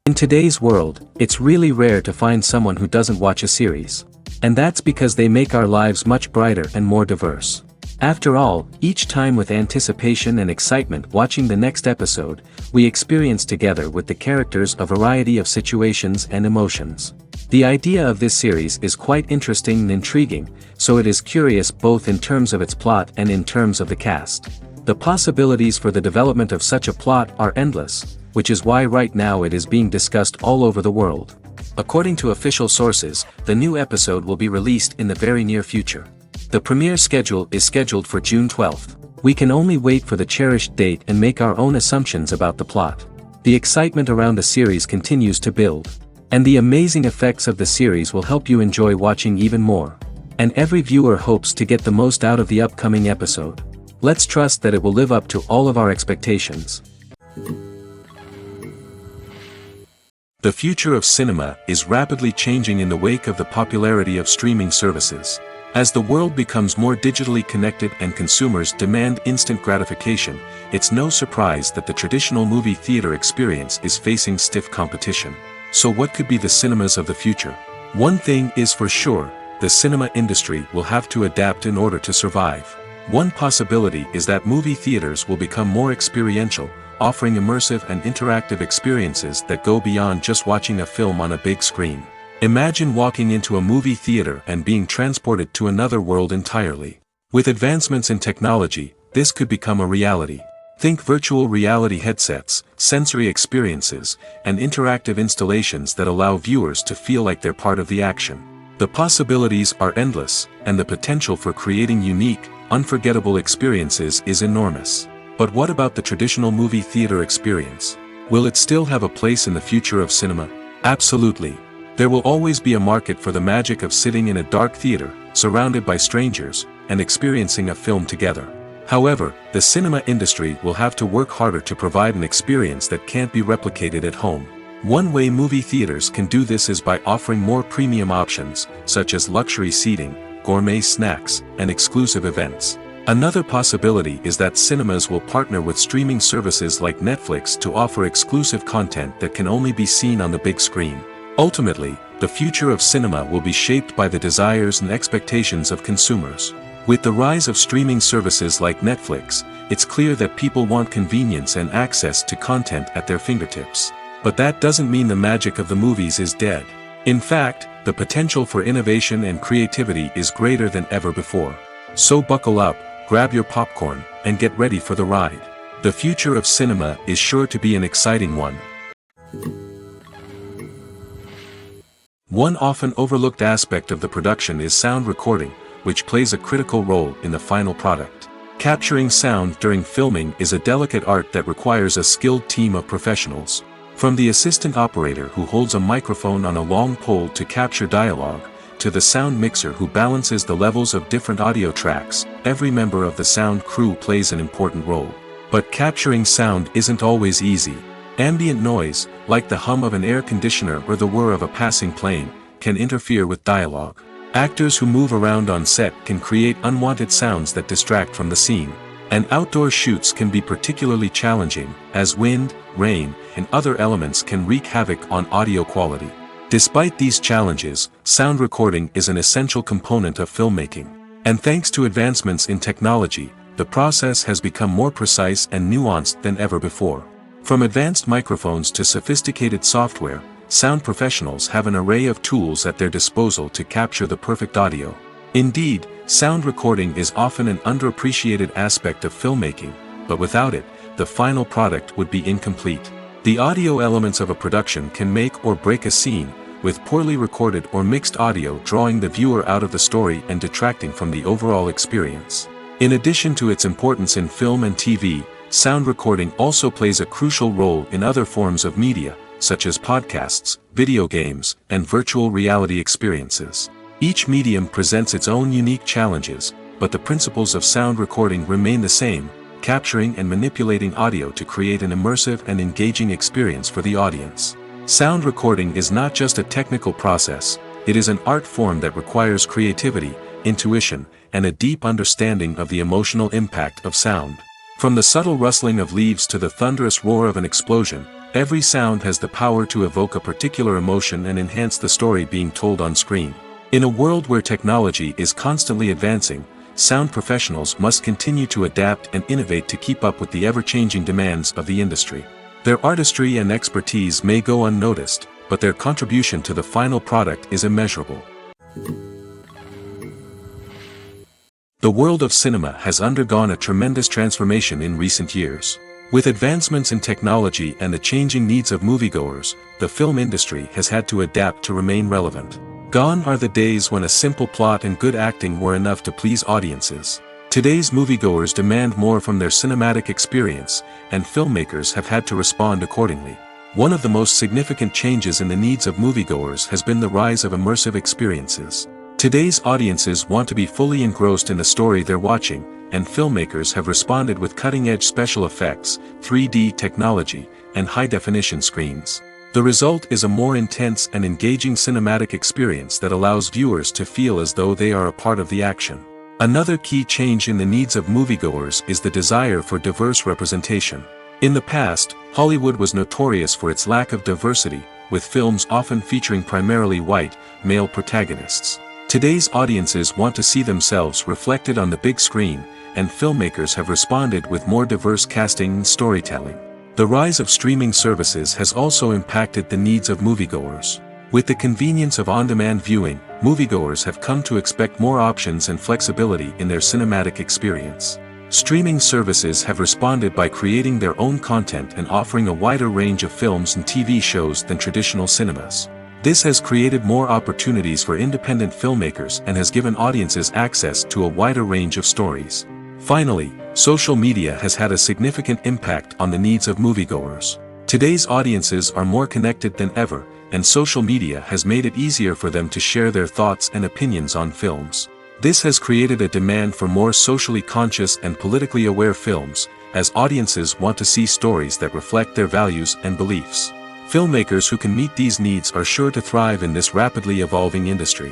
In today's world, it's really rare to find someone who doesn't watch a series. And that's because they make our lives much brighter and more diverse. After all, each time with anticipation and excitement watching the next episode, we experience together with the characters a variety of situations and emotions. The idea of this series is quite interesting and intriguing, so it is curious both in terms of its plot and in terms of the cast. The possibilities for the development of such a plot are endless, which is why right now it is being discussed all over the world. According to official sources, the new episode will be released in the very near future. The premiere schedule is scheduled for June 12th. We can only wait for the cherished date and make our own assumptions about the plot. The excitement around the series continues to build. And the amazing effects of the series will help you enjoy watching even more. And every viewer hopes to get the most out of the upcoming episode. Let's trust that it will live up to all of our expectations. The future of cinema is rapidly changing in the wake of the popularity of streaming services. As the world becomes more digitally connected and consumers demand instant gratification, it's no surprise that the traditional movie theater experience is facing stiff competition. So what could be the cinemas of the future? One thing is for sure, the cinema industry will have to adapt in order to survive. One possibility is that movie theaters will become more experiential, offering immersive and interactive experiences that go beyond just watching a film on a big screen. Imagine walking into a movie theater and being transported to another world entirely. With advancements in technology, this could become a reality. Think virtual reality headsets, sensory experiences, and interactive installations that allow viewers to feel like they're part of the action. The possibilities are endless, and the potential for creating unique, unforgettable experiences is enormous. But what about the traditional movie theater experience? Will it still have a place in the future of cinema? Absolutely. There will always be a market for the magic of sitting in a dark theater, surrounded by strangers, and experiencing a film together. However, the cinema industry will have to work harder to provide an experience that can't be replicated at home. One way movie theaters can do this is by offering more premium options, such as luxury seating, gourmet snacks, and exclusive events. Another possibility is that cinemas will partner with streaming services like Netflix to offer exclusive content that can only be seen on the big screen. Ultimately, the future of cinema will be shaped by the desires and expectations of consumers. With the rise of streaming services like Netflix, it's clear that people want convenience and access to content at their fingertips. But that doesn't mean the magic of the movies is dead. In fact, the potential for innovation and creativity is greater than ever before. So buckle up, grab your popcorn, and get ready for the ride. The future of cinema is sure to be an exciting one. One often overlooked aspect of the production is sound recording, which plays a critical role in the final product. Capturing sound during filming is a delicate art that requires a skilled team of professionals. From the assistant operator who holds a microphone on a long pole to capture dialogue, to the sound mixer who balances the levels of different audio tracks, every member of the sound crew plays an important role. But capturing sound isn't always easy. Ambient noise, like the hum of an air conditioner or the whir of a passing plane, can interfere with dialogue. Actors who move around on set can create unwanted sounds that distract from the scene. And outdoor shoots can be particularly challenging, as wind, rain, and other elements can wreak havoc on audio quality. Despite these challenges, sound recording is an essential component of filmmaking. And thanks to advancements in technology, the process has become more precise and nuanced than ever before. From advanced microphones to sophisticated software, sound professionals have an array of tools at their disposal to capture the perfect audio. Indeed, sound recording is often an underappreciated aspect of filmmaking, but without it, the final product would be incomplete. The audio elements of a production can make or break a scene, with poorly recorded or mixed audio drawing the viewer out of the story and detracting from the overall experience. In addition to its importance in film and TV, sound recording also plays a crucial role in other forms of media, such as podcasts, video games, and virtual reality experiences. Each medium presents its own unique challenges, but the principles of sound recording remain the same, capturing and manipulating audio to create an immersive and engaging experience for the audience. Sound recording is not just a technical process, it is an art form that requires creativity, intuition, and a deep understanding of the emotional impact of sound. From the subtle rustling of leaves to the thunderous roar of an explosion, every sound has the power to evoke a particular emotion and enhance the story being told on screen. In a world where technology is constantly advancing, sound professionals must continue to adapt and innovate to keep up with the ever-changing demands of the industry. Their artistry and expertise may go unnoticed, but their contribution to the final product is immeasurable. The world of cinema has undergone a tremendous transformation in recent years. With advancements in technology and the changing needs of moviegoers, the film industry has had to adapt to remain relevant. Gone are the days when a simple plot and good acting were enough to please audiences. Today's moviegoers demand more from their cinematic experience, and filmmakers have had to respond accordingly. One of the most significant changes in the needs of moviegoers has been the rise of immersive experiences. Today's audiences want to be fully engrossed in the story they're watching, and filmmakers have responded with cutting-edge special effects, 3D technology, and high-definition screens. The result is a more intense and engaging cinematic experience that allows viewers to feel as though they are a part of the action. Another key change in the needs of moviegoers is the desire for diverse representation. In the past, Hollywood was notorious for its lack of diversity, with films often featuring primarily white, male protagonists. Today's audiences want to see themselves reflected on the big screen, and filmmakers have responded with more diverse casting and storytelling. The rise of streaming services has also impacted the needs of moviegoers. With the convenience of on-demand viewing, moviegoers have come to expect more options and flexibility in their cinematic experience. Streaming services have responded by creating their own content and offering a wider range of films and TV shows than traditional cinemas. This has created more opportunities for independent filmmakers and has given audiences access to a wider range of stories. Finally, social media has had a significant impact on the needs of moviegoers. Today's audiences are more connected than ever, and social media has made it easier for them to share their thoughts and opinions on films. This has created a demand for more socially conscious and politically aware films, as audiences want to see stories that reflect their values and beliefs. Filmmakers who can meet these needs are sure to thrive in this rapidly evolving industry.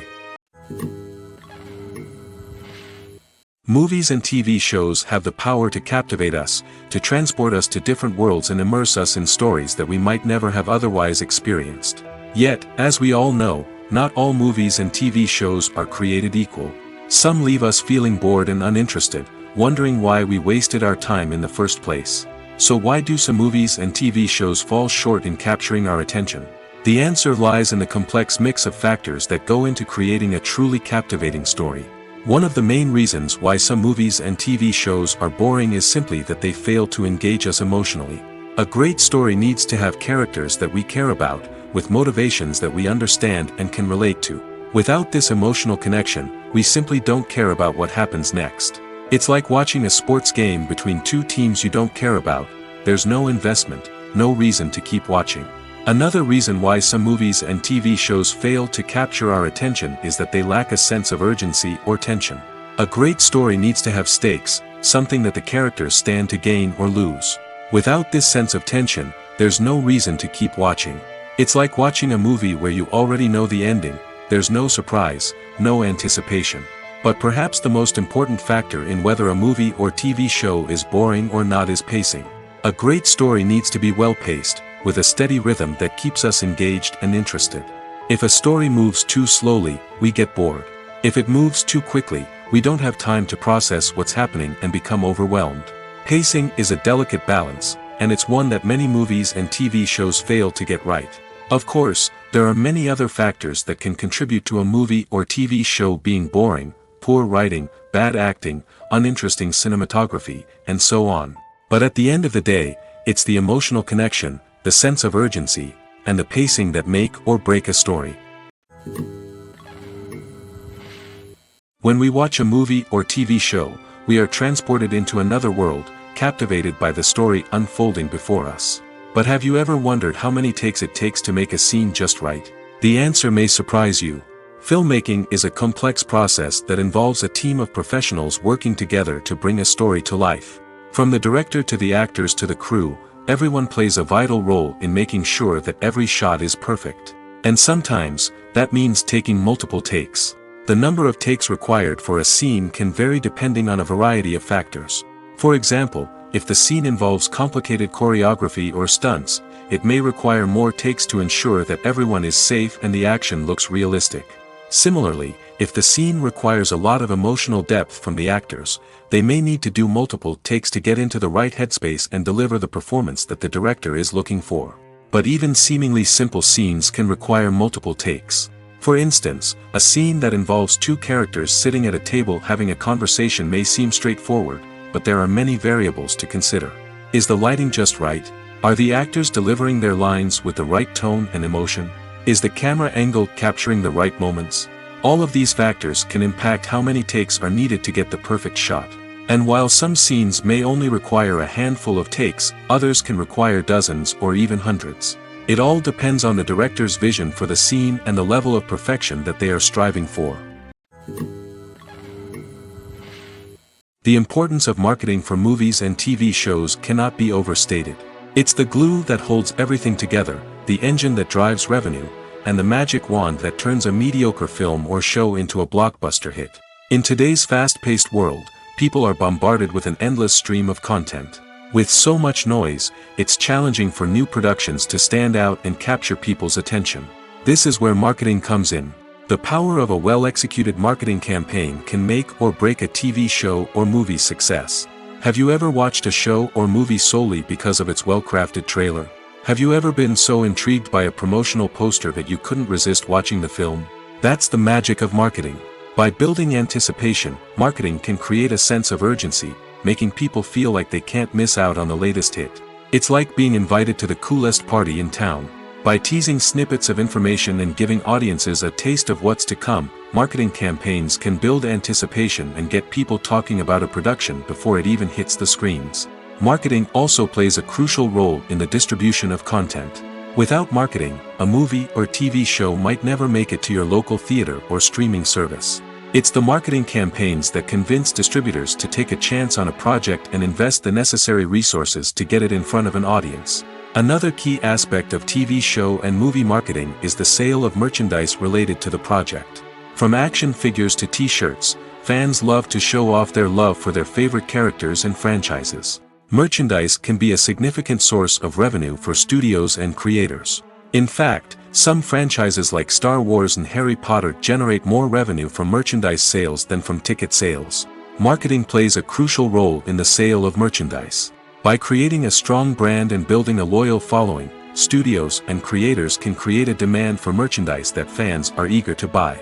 Movies and TV shows have the power to captivate us, to transport us to different worlds and immerse us in stories that we might never have otherwise experienced. Yet, as we all know, not all movies and TV shows are created equal. Some leave us feeling bored and uninterested, wondering why we wasted our time in the first place. So why do some movies and TV shows fall short in capturing our attention? The answer lies in the complex mix of factors that go into creating a truly captivating story. One of the main reasons why some movies and TV shows are boring is simply that they fail to engage us emotionally. A great story needs to have characters that we care about, with motivations that we understand and can relate to. Without this emotional connection, we simply don't care about what happens next. It's like watching a sports game between two teams you don't care about. There's no investment, no reason to keep watching. Another reason why some movies and TV shows fail to capture our attention is that they lack a sense of urgency or tension. A great story needs to have stakes, something that the characters stand to gain or lose. Without this sense of tension, there's no reason to keep watching. It's like watching a movie where you already know the ending, there's no surprise, no anticipation. But perhaps the most important factor in whether a movie or TV show is boring or not is pacing. A great story needs to be well-paced, with a steady rhythm that keeps us engaged and interested. If a story moves too slowly, we get bored. If it moves too quickly, we don't have time to process what's happening and become overwhelmed. Pacing is a delicate balance, and it's one that many movies and TV shows fail to get right. Of course, there are many other factors that can contribute to a movie or TV show being boring: poor writing, bad acting, uninteresting cinematography, and so on. But at the end of the day, it's the emotional connection, the sense of urgency, and the pacing that make or break a story. When we watch a movie or TV show, we are transported into another world, captivated by the story unfolding before us. But have you ever wondered how many takes it takes to make a scene just right? The answer may surprise you. Filmmaking is a complex process that involves a team of professionals working together to bring a story to life. From the director to the actors to the crew, everyone plays a vital role in making sure that every shot is perfect. And sometimes, that means taking multiple takes. The number of takes required for a scene can vary depending on a variety of factors. For example, if the scene involves complicated choreography or stunts, it may require more takes to ensure that everyone is safe and the action looks realistic. Similarly, if the scene requires a lot of emotional depth from the actors, they may need to do multiple takes to get into the right headspace and deliver the performance that the director is looking for. But even seemingly simple scenes can require multiple takes. For instance, a scene that involves two characters sitting at a table having a conversation may seem straightforward, but there are many variables to consider. Is the lighting just right? Are the actors delivering their lines with the right tone and emotion? Is the camera angle capturing the right moments? All of these factors can impact how many takes are needed to get the perfect shot. And while some scenes may only require a handful of takes, others can require dozens or even hundreds. It all depends on the director's vision for the scene and the level of perfection that they are striving for. The importance of marketing for movies and TV shows cannot be overstated. It's the glue that holds everything together, the engine that drives revenue, and the magic wand that turns a mediocre film or show into a blockbuster hit. In today's fast-paced world, people are bombarded with an endless stream of content. With so much noise, it's challenging for new productions to stand out and capture people's attention. This is where marketing comes in. The power of a well-executed marketing campaign can make or break a TV show or movie's success. Have you ever watched a show or movie solely because of its well-crafted trailer? Have you ever been so intrigued by a promotional poster that you couldn't resist watching the film? That's the magic of marketing. By building anticipation, marketing can create a sense of urgency, making people feel like they can't miss out on the latest hit. It's like being invited to the coolest party in town. By teasing snippets of information and giving audiences a taste of what's to come, marketing campaigns can build anticipation and get people talking about a production before it even hits the screens. Marketing also plays a crucial role in the distribution of content. Without marketing, a movie or TV show might never make it to your local theater or streaming service. It's the marketing campaigns that convince distributors to take a chance on a project and invest the necessary resources to get it in front of an audience. Another key aspect of TV show and movie marketing is the sale of merchandise related to the project. From action figures to t-shirts, fans love to show off their love for their favorite characters and franchises. Merchandise can be a significant source of revenue for studios and creators. In fact, some franchises like Star Wars and Harry Potter generate more revenue from merchandise sales than from ticket sales. Marketing plays a crucial role in the sale of merchandise. By creating a strong brand and building a loyal following, studios and creators can create a demand for merchandise that fans are eager to buy.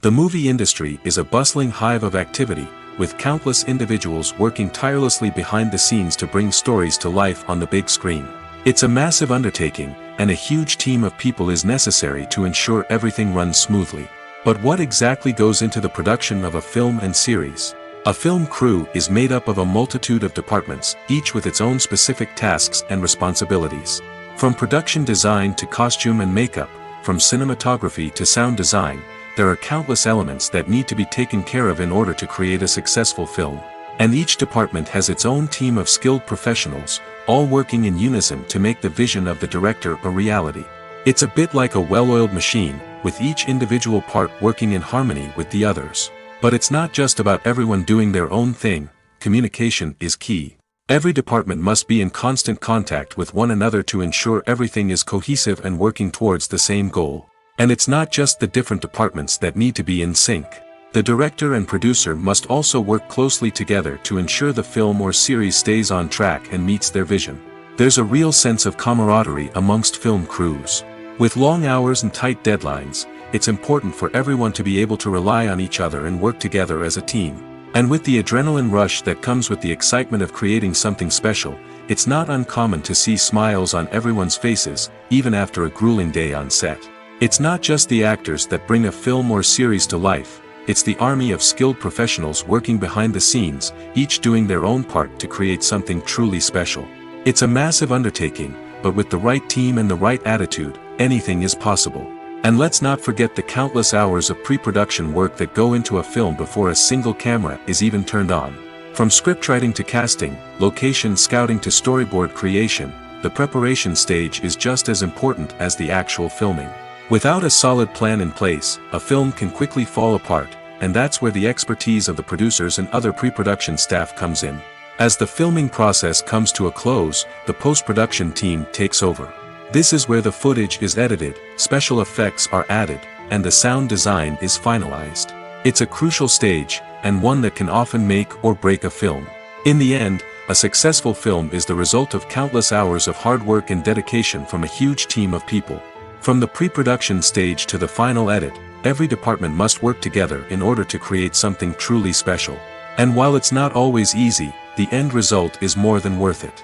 The movie industry is a bustling hive of activity, with countless individuals working tirelessly behind the scenes to bring stories to life on the big screen. It's a massive undertaking, and a huge team of people is necessary to ensure everything runs smoothly. But what exactly goes into the production of a film and series? A film crew is made up of a multitude of departments, each with its own specific tasks and responsibilities. From production design to costume and makeup, from cinematography to sound design, there are countless elements that need to be taken care of in order to create a successful film. And each department has its own team of skilled professionals, all working in unison to make the vision of the director a reality. It's a bit like a well-oiled machine, with each individual part working in harmony with the others. But it's not just about everyone doing their own thing. Communication is key. Every department must be in constant contact with one another to ensure everything is cohesive and working towards the same goal. And it's not just the different departments that need to be in sync. The director and producer must also work closely together to ensure the film or series stays on track and meets their vision. There's a real sense of camaraderie amongst film crews. With long hours and tight deadlines, it's important for everyone to be able to rely on each other and work together as a team. And with the adrenaline rush that comes with the excitement of creating something special, it's not uncommon to see smiles on everyone's faces, even after a grueling day on set. It's not just the actors that bring a film or series to life, it's the army of skilled professionals working behind the scenes, each doing their own part to create something truly special. It's a massive undertaking, but with the right team and the right attitude, anything is possible. And let's not forget the countless hours of pre-production work that go into a film before a single camera is even turned on. From scriptwriting to casting, location scouting to storyboard creation, the preparation stage is just as important as the actual filming. Without a solid plan in place, a film can quickly fall apart, and that's where the expertise of the producers and other pre-production staff comes in. As the filming process comes to a close, the post-production team takes over. This is where the footage is edited, special effects are added, and the sound design is finalized. It's a crucial stage, and one that can often make or break a film. In the end, a successful film is the result of countless hours of hard work and dedication from a huge team of people. From the pre-production stage to the final edit, every department must work together in order to create something truly special. And while it's not always easy, the end result is more than worth it.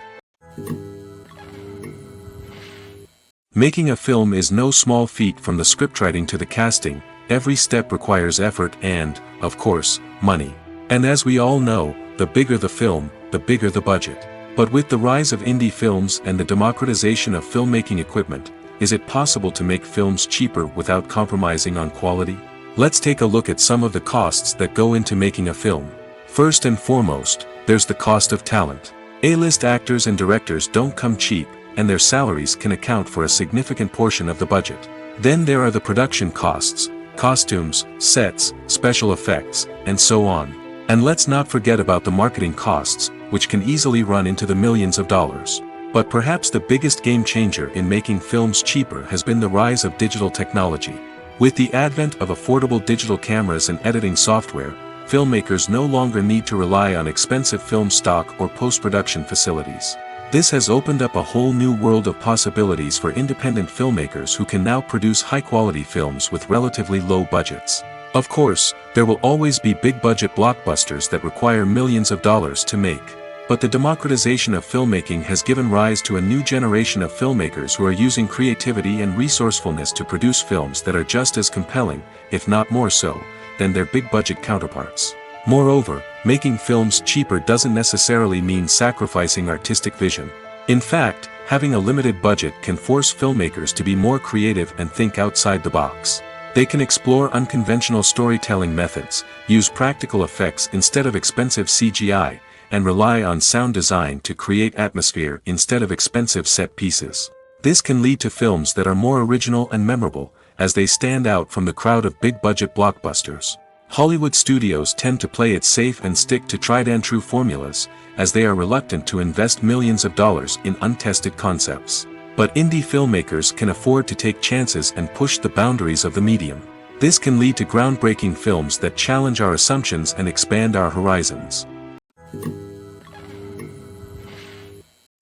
Making a film is no small feat. From the scriptwriting to the casting, every step requires effort and, of course, money. And as we all know, the bigger the film, the bigger the budget. But with the rise of indie films and the democratization of filmmaking equipment, is it possible to make films cheaper without compromising on quality? Let's take a look at some of the costs that go into making a film. First and foremost, there's the cost of talent. A-list actors and directors don't come cheap, and their salaries can account for a significant portion of the budget. Then there are the production costs, costumes, sets, special effects, and so on. And let's not forget about the marketing costs, which can easily run into the millions of dollars. But perhaps the biggest game changer in making films cheaper has been the rise of digital technology. With the advent of affordable digital cameras and editing software, filmmakers no longer need to rely on expensive film stock or post-production facilities. This has opened up a whole new world of possibilities for independent filmmakers who can now produce high-quality films with relatively low budgets. Of course, there will always be big-budget blockbusters that require millions of dollars to make. But the democratization of filmmaking has given rise to a new generation of filmmakers who are using creativity and resourcefulness to produce films that are just as compelling, if not more so, than their big-budget counterparts. Moreover, making films cheaper doesn't necessarily mean sacrificing artistic vision. In fact, having a limited budget can force filmmakers to be more creative and think outside the box. They can explore unconventional storytelling methods, use practical effects instead of expensive CGI, and rely on sound design to create atmosphere instead of expensive set pieces. This can lead to films that are more original and memorable, as they stand out from the crowd of big-budget blockbusters. Hollywood studios tend to play it safe and stick to tried-and-true formulas, as they are reluctant to invest millions of dollars in untested concepts. But indie filmmakers can afford to take chances and push the boundaries of the medium. This can lead to groundbreaking films that challenge our assumptions and expand our horizons.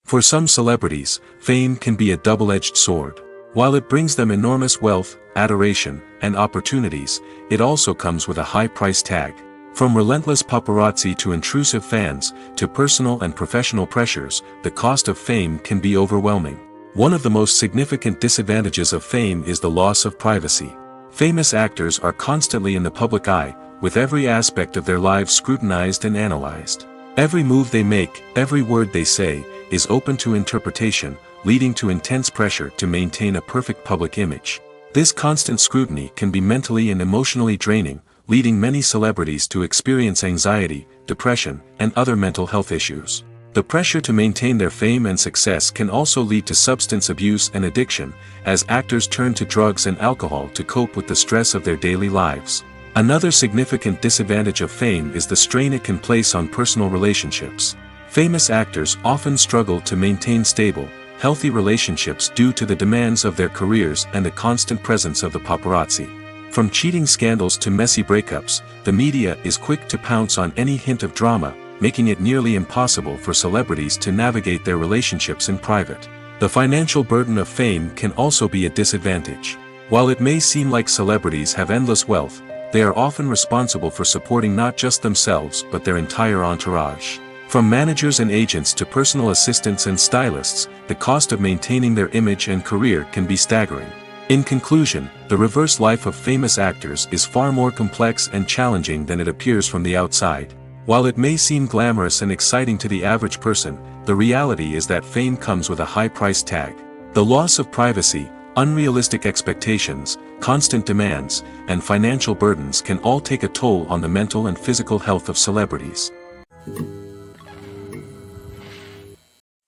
For some celebrities, fame can be a double-edged sword. While it brings them enormous wealth, adoration, and opportunities, it also comes with a high price tag. From relentless paparazzi to intrusive fans, to personal and professional pressures, the cost of fame can be overwhelming. One of the most significant disadvantages of fame is the loss of privacy. Famous actors are constantly in the public eye, with every aspect of their lives scrutinized and analyzed. Every move they make, every word they say, is open to interpretation, leading to intense pressure to maintain a perfect public image. This constant scrutiny can be mentally and emotionally draining, leading many celebrities to experience anxiety, depression, and other mental health issues. The pressure to maintain their fame and success can also lead to substance abuse and addiction, as actors turn to drugs and alcohol to cope with the stress of their daily lives. Another significant disadvantage of fame is the strain it can place on personal relationships. Famous actors often struggle to maintain stable, healthy relationships due to the demands of their careers and the constant presence of the paparazzi. From cheating scandals to messy breakups, the media is quick to pounce on any hint of drama, making it nearly impossible for celebrities to navigate their relationships in private. The financial burden of fame can also be a disadvantage. While it may seem like celebrities have endless wealth, they are often responsible for supporting not just themselves but their entire entourage. From managers and agents to personal assistants and stylists, the cost of maintaining their image and career can be staggering. In conclusion, the reverse life of famous actors is far more complex and challenging than it appears from the outside. While it may seem glamorous and exciting to the average person, the reality is that fame comes with a high price tag. The loss of privacy, unrealistic expectations, constant demands, and financial burdens can all take a toll on the mental and physical health of celebrities.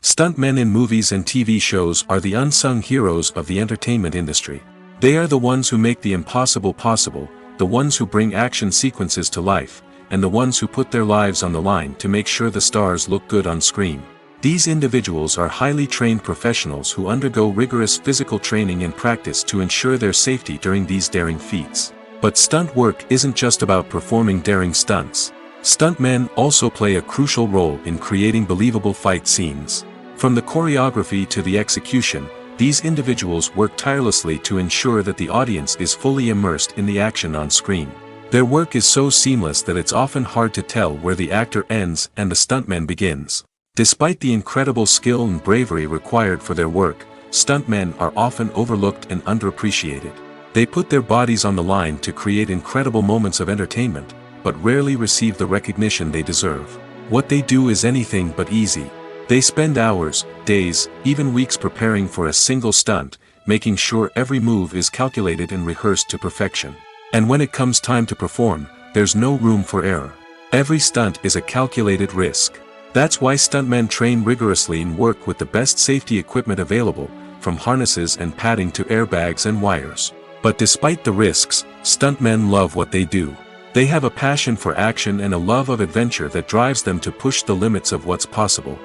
Stuntmen in movies and TV shows are the unsung heroes of the entertainment industry. They are the ones who make the impossible possible, the ones who bring action sequences to life, and the ones who put their lives on the line to make sure the stars look good on screen. These individuals are highly trained professionals who undergo rigorous physical training and practice to ensure their safety during these daring feats. But stunt work isn't just about performing daring stunts. Stuntmen also play a crucial role in creating believable fight scenes. From the choreography to the execution, these individuals work tirelessly to ensure that the audience is fully immersed in the action on screen. Their work is so seamless that it's often hard to tell where the actor ends and the stuntman begins. Despite the incredible skill and bravery required for their work, stuntmen are often overlooked and underappreciated. They put their bodies on the line to create incredible moments of entertainment, but rarely receive the recognition they deserve. What they do is anything but easy. They spend hours, days, even weeks preparing for a single stunt, making sure every move is calculated and rehearsed to perfection. And when it comes time to perform, there's no room for error. Every stunt is a calculated risk. That's why stuntmen train rigorously and work with the best safety equipment available, from harnesses and padding to airbags and wires. But despite the risks, stuntmen love what they do. They have a passion for action and a love of adventure that drives them to push the limits of what's possible.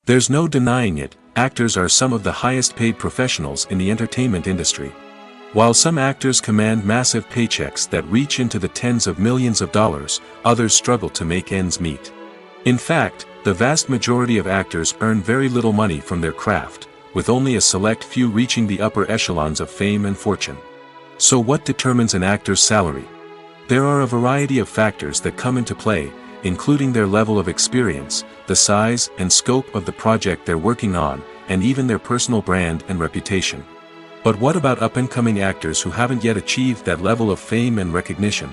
There's no denying it, actors are some of the highest paid professionals in the entertainment industry. While some actors command massive paychecks that reach into the tens of millions of dollars, others struggle to make ends meet. In fact, the vast majority of actors earn very little money from their craft, with only a select few reaching the upper echelons of fame and fortune. So what determines an actor's salary? There are a variety of factors that come into play, including their level of experience, the size and scope of the project they're working on, and even their personal brand and reputation. But what about up-and-coming actors who haven't yet achieved that level of fame and recognition?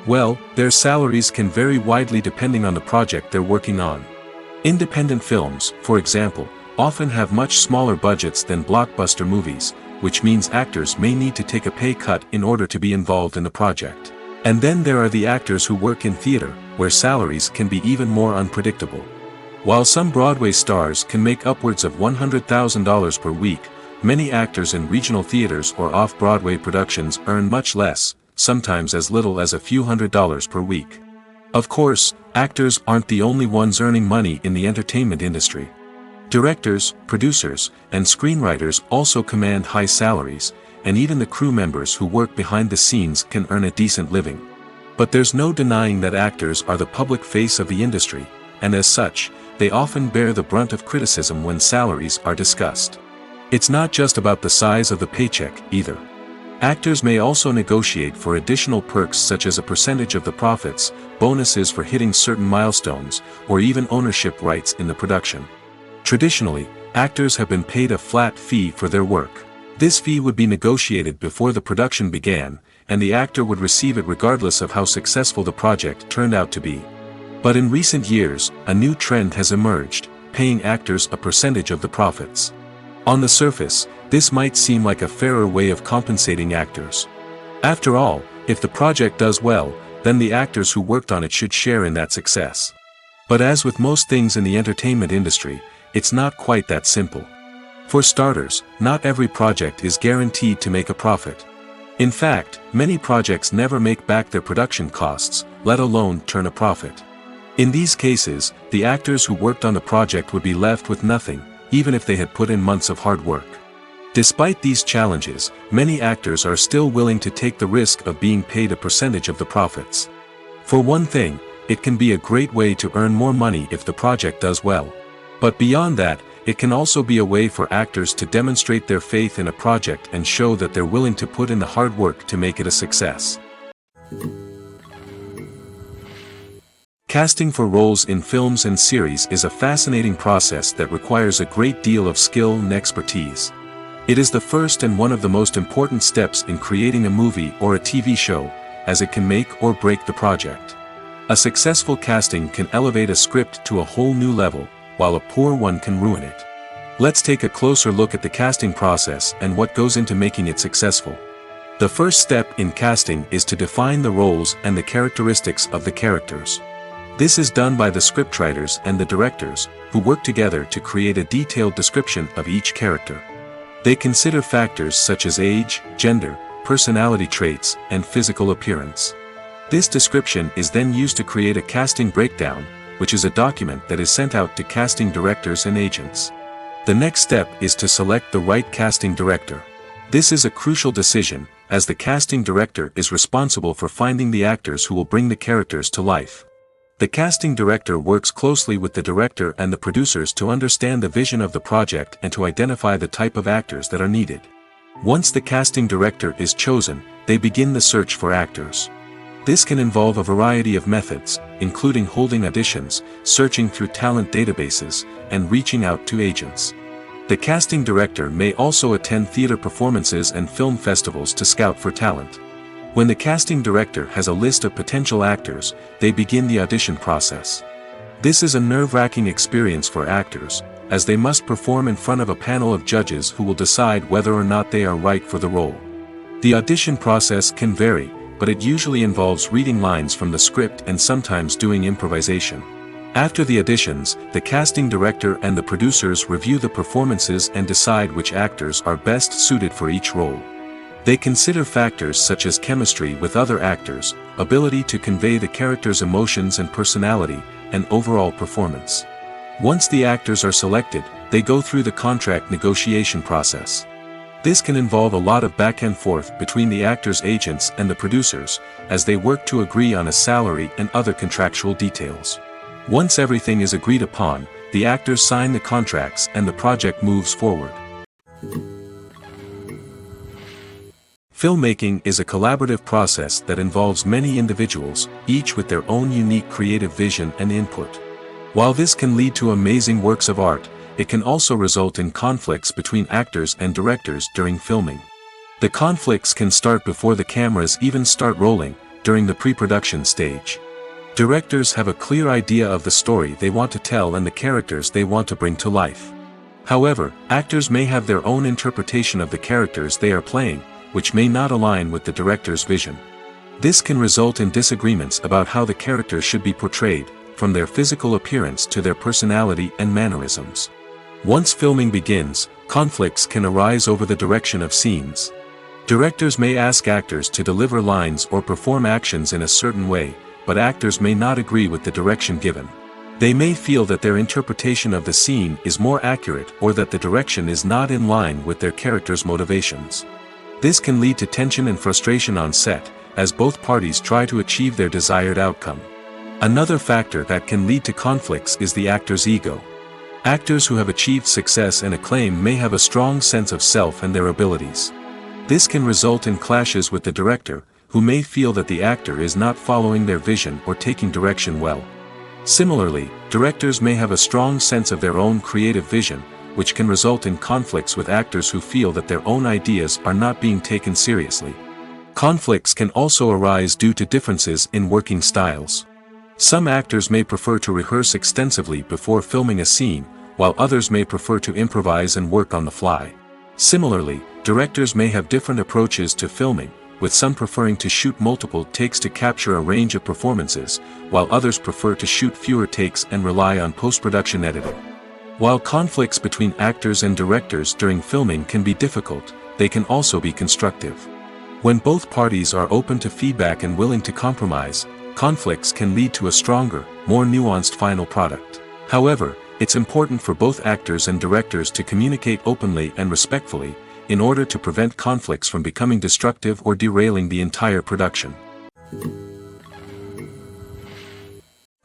Well, their salaries can vary widely depending on the project they're working on. Independent films, for example, often have much smaller budgets than blockbuster movies, which means actors may need to take a pay cut in order to be involved in the project. And then there are the actors who work in theater, where salaries can be even more unpredictable. While some Broadway stars can make upwards of $100,000 per week, many actors in regional theaters or off-Broadway productions earn much less, sometimes as little as a few $100s per week. Of course, actors aren't the only ones earning money in the entertainment industry. Directors, producers, and screenwriters also command high salaries, and even the crew members who work behind the scenes can earn a decent living. But there's no denying that actors are the public face of the industry, and as such, they often bear the brunt of criticism when salaries are discussed. It's not just about the size of the paycheck, either. Actors may also negotiate for additional perks such as a percentage of the profits, bonuses for hitting certain milestones, or even ownership rights in the production. Traditionally, actors have been paid a flat fee for their work. This fee would be negotiated before the production began, and the actor would receive it regardless of how successful the project turned out to be. But in recent years, a new trend has emerged, paying actors a percentage of the profits. On the surface, this might seem like a fairer way of compensating actors. After all, if the project does well, then the actors who worked on it should share in that success. But as with most things in the entertainment industry, it's not quite that simple. For starters, not every project is guaranteed to make a profit. In fact, many projects never make back their production costs, let alone turn a profit. In these cases, the actors who worked on the project would be left with nothing, even if they had put in months of hard work. Despite these challenges, many actors are still willing to take the risk of being paid a percentage of the profits. For one thing, it can be a great way to earn more money if the project does well. But beyond that, it can also be a way for actors to demonstrate their faith in a project and show that they're willing to put in the hard work to make it a success. Casting for roles in films and series is a fascinating process that requires a great deal of skill and expertise. It is the first and one of the most important steps in creating a movie or a TV show, as it can make or break the project. A successful casting can elevate a script to a whole new level, while a poor one can ruin it. Let's take a closer look at the casting process and what goes into making it successful. The first step in casting is to define the roles and the characteristics of the characters. This is done by the scriptwriters and the directors, who work together to create a detailed description of each character. They consider factors such as age, gender, personality traits, and physical appearance. This description is then used to create a casting breakdown, which is a document that is sent out to casting directors and agents. The next step is to select the right casting director. This is a crucial decision, as the casting director is responsible for finding the actors who will bring the characters to life. The casting director works closely with the director and the producers to understand the vision of the project and to identify the type of actors that are needed. Once the casting director is chosen, they begin the search for actors. This can involve a variety of methods, including holding auditions, searching through talent databases, and reaching out to agents. The casting director may also attend theater performances and film festivals to scout for talent. When the casting director has a list of potential actors, they begin the audition process. This is a nerve-wracking experience for actors, as they must perform in front of a panel of judges who will decide whether or not they are right for the role. The audition process can vary, but it usually involves reading lines from the script and sometimes doing improvisation. After the auditions, the casting director and the producers review the performances and decide which actors are best suited for each role. They consider factors such as chemistry with other actors, ability to convey the character's emotions and personality, and overall performance. Once the actors are selected, they go through the contract negotiation process. This can involve a lot of back and forth between the actors' agents and the producers, as they work to agree on a salary and other contractual details. Once everything is agreed upon, the actors sign the contracts and the project moves forward. Filmmaking is a collaborative process that involves many individuals, each with their own unique creative vision and input. While this can lead to amazing works of art, it can also result in conflicts between actors and directors during filming. The conflicts can start before the cameras even start rolling, during the pre-production stage. Directors have a clear idea of the story they want to tell and the characters they want to bring to life. However, actors may have their own interpretation of the characters they are playing, which may not align with the director's vision. This can result in disagreements about how the characters should be portrayed, from their physical appearance to their personality and mannerisms. Once filming begins, conflicts can arise over the direction of scenes. Directors may ask actors to deliver lines or perform actions in a certain way, but actors may not agree with the direction given. They may feel that their interpretation of the scene is more accurate or that the direction is not in line with their character's motivations. This can lead to tension and frustration on set, as both parties try to achieve their desired outcome. Another factor that can lead to conflicts is the actor's ego. Actors who have achieved success and acclaim may have a strong sense of self and their abilities. This can result in clashes with the director, who may feel that the actor is not following their vision or taking direction well. Similarly, directors may have a strong sense of their own creative vision, which can result in conflicts with actors who feel that their own ideas are not being taken seriously. Conflicts can also arise due to differences in working styles. Some actors may prefer to rehearse extensively before filming a scene, while others may prefer to improvise and work on the fly. Similarly, directors may have different approaches to filming, with some preferring to shoot multiple takes to capture a range of performances, while others prefer to shoot fewer takes and rely on post-production editing. While conflicts between actors and directors during filming can be difficult, they can also be constructive. When both parties are open to feedback and willing to compromise, conflicts can lead to a stronger, more nuanced final product. However, it's important for both actors and directors to communicate openly and respectfully, in order to prevent conflicts from becoming destructive or derailing the entire production.